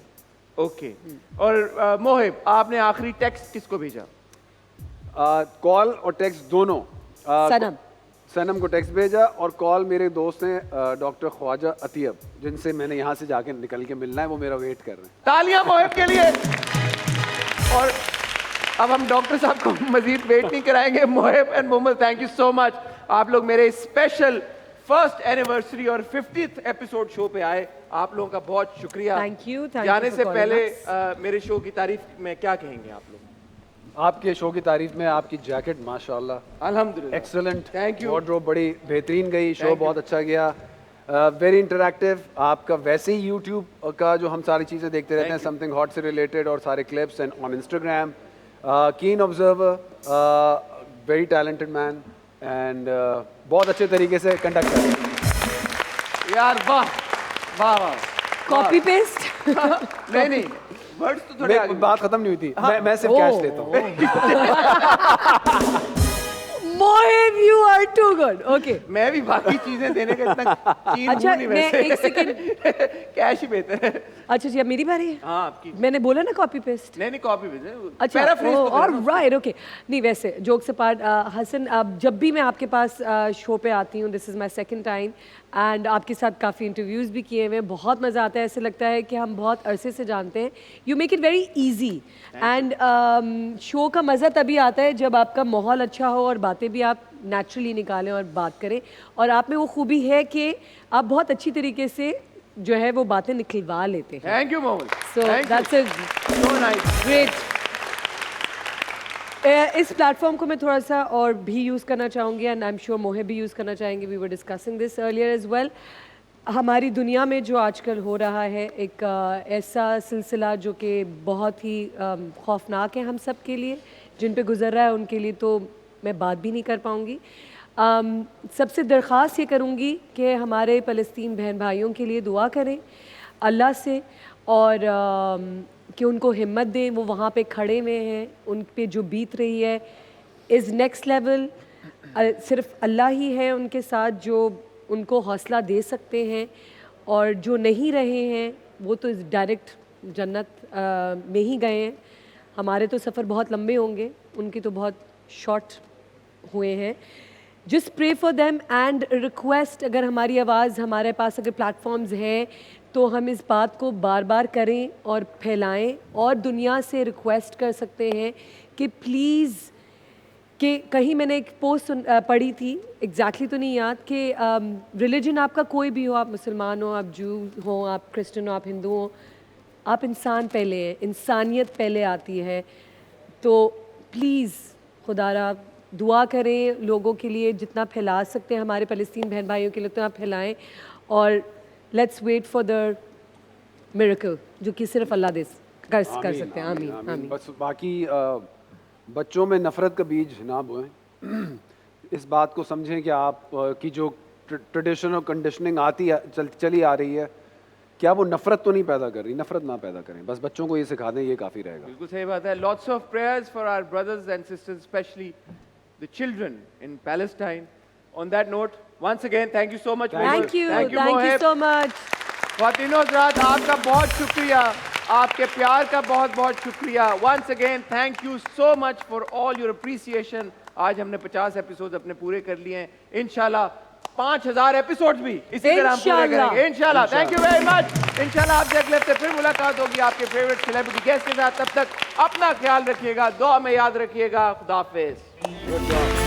ओके। और मोहिब आपने आखिरी टेक्स्ट किसको भेजा? कॉल और टेक्स्ट दोनों। सनम। सनम को टेक्स्ट भेजा, और कॉल मेरे दोस्त हैं डॉक्टर ख्वाजा अतियब, जिनसे मैंने यहाँ से जाके निकल के मिलना है, वो मेरा वेट कर रहे हैं। तालियां मोहिब के लिए। और अब हम डॉक्टर साहब को मजीद वेट नहीं कराएंगे। Mohib and Momal, thank you so much. आप लोग मेरे स्पेशल फर्स्ट एनिवर्सरी और 50th एपिसोड शो पे आए। आप लोगों का बहुत शुक्रिया। Thank you जाने for से calling पहले us. मेरे शो की तारीफ में क्या कहेंगे आप लोग? आपके शो की तारीफ में आपकी जैकेट माशाल्लाह अल्हम्दुलिल्लाह, एक्सेलेंट, थैंक यू। वार्डरोब बड़ी बेहतरीन गई, शो Thank बहुत अच्छा गया, वेरी इंटरैक्टिव। आपका वैसे ही यूट्यूब का जो हम सारी चीज़ें देखते रहते हैं, Thank you. समथिंग हॉट से रिलेटेड, और सारे क्लिप्स एंड ऑन इंस्टाग्राम, कीन observer, very talented man, and बहुत अच्छे तरीके से कंडक्ट कर रहे हैं। यार वाह वाह वाह। Copy paste. नहीं नहीं, वर्ड्स तो थोड़े आगे। बात खत्म नहीं हुई थी, मैं सिर्फ कैश लेता हूँ। Mohib, you are too good. Okay. मैं भी बाकी चीजें देने का इतना कीन अच्छा, हूं नहीं मैं वैसे। एक सेकंड। कैश ही बेहतर है। अच्छा जी, अब मेरी बारी है। हाँ आपकी। मैंने बोला ना कॉपी पेस्ट। नहीं नहीं, कॉपी भेजे। अच्छा, पैराफ्रेज तो और करना। Right, okay. नहीं, वैसे जोक से पार्ट, हसन, अब जब भी मैं आपके पास शो पे आती हूँ, this is my second time, and आपके साथ काफ़ी इंटरव्यूज़ भी किए हुए हैं, बहुत मज़ा आता है। ऐसे लगता है कि हम बहुत अरसे से जानते हैं। You make it very easy, and show का मज़ा तभी आता है जब आपका माहौल अच्छा हो और बातें भी आप नेचुरली निकालें और बात करें। और आप में वो खूबी है कि आप बहुत अच्छी तरीके से जो है वो बातें निकलवा लेते हैं। Thank you Momal. So that's a so nice. Great. इस प्लेटफॉर्म को मैं थोड़ा सा और भी यूज़ करना चाहूँगी, एंड आई एम श्योर मोहे भी यूज़ करना चाहेंगे। We were discussing this earlier as well. हमारी दुनिया में जो आजकल हो रहा है, एक ऐसा सिलसिला जो कि बहुत ही खौफनाक है हम सब के लिए, जिन पे गुजर रहा है उनके लिए तो मैं बात भी नहीं कर पाऊँगी। सबसे दरख्वास्त ये करूँगी कि हमारे फ़लस्तीन बहन भाइयों के लिए दुआ करें अल्लाह से, और कि उनको हिम्मत दें। वो वहाँ पे खड़े हुए हैं, उन पे जो बीत रही है इज़ नेक्स्ट लेवल। सिर्फ अल्लाह ही है उनके साथ जो उनको हौसला दे सकते हैं, और जो नहीं रहे हैं वो तो डायरेक्ट जन्नत में ही गए हैं। हमारे तो सफ़र बहुत लंबे होंगे, उनके तो बहुत शॉर्ट हुए हैं। Just pray for them and request, अगर हमारी आवाज़ हमारे पास अगर प्लेटफॉर्म्स हैं तो हम इस बात को बार बार करें और फैलाएं, और दुनिया से रिक्वेस्ट कर सकते हैं कि प्लीज़, कि कहीं मैंने एक पोस्ट पढ़ी थी, एग्जैक्टली तो नहीं याद, कि रिलीजन आपका कोई भी हो, आप मुसलमान हो, आप जू हो, आप क्रिश्चियन हो, आप हिंदू हो, आप इंसान पहले हैं, इंसानियत पहले आती है। तो प्लीज़ खुदारा दुआ करें लोगों के लिए, जितना फैला सकते हैं हमारे फ़लस्तीन बहन भाइयों के लिए उतना फैलाएं, और let's wait for the miracle जो कि सिर्फ अल्लाह कर सकते हैं। आमीन आमीन। बस बाकी बच्चों में नफ़रत का बीज ना बोएं। इस बात को समझें कि आप की जो ट्रेडिशन और कंडीशनिंग चली आ रही है, क्या वो नफ़रत तो नहीं पैदा कर रही? नफ़रत ना पैदा करें, बस बच्चों को ये सिखा दें, ये काफ़ी रहेगा। बिल्कुल सही बात है। Lots of prayers for our brothers and sisters, specially the children in Palestine. On that note, once again thank you so much. Thank you so much. ख्वातीनो हज़रात, आपका बहुत शुक्रिया, आपके प्यार का बहुत बहुत शुक्रिया। Once again thank you so much for all your appreciation. आज हमने 50 एपिसोड अपने पूरे कर लिए हैं। इंशाल्लाह 5000 एपिसोड भी इसी तरह हम पूरे करेंगे इंशाल्लाह। Thank you very much. इंशाल्लाह आपसे अगले हफ्ते फिर मुलाकात होगी आपके फेवरेट सेलिब्रिटी गेस्ट के साथ। तब तक अपना ख्याल रखिएगा, दुआ में याद रखिएगा। खुदा हाफिज़।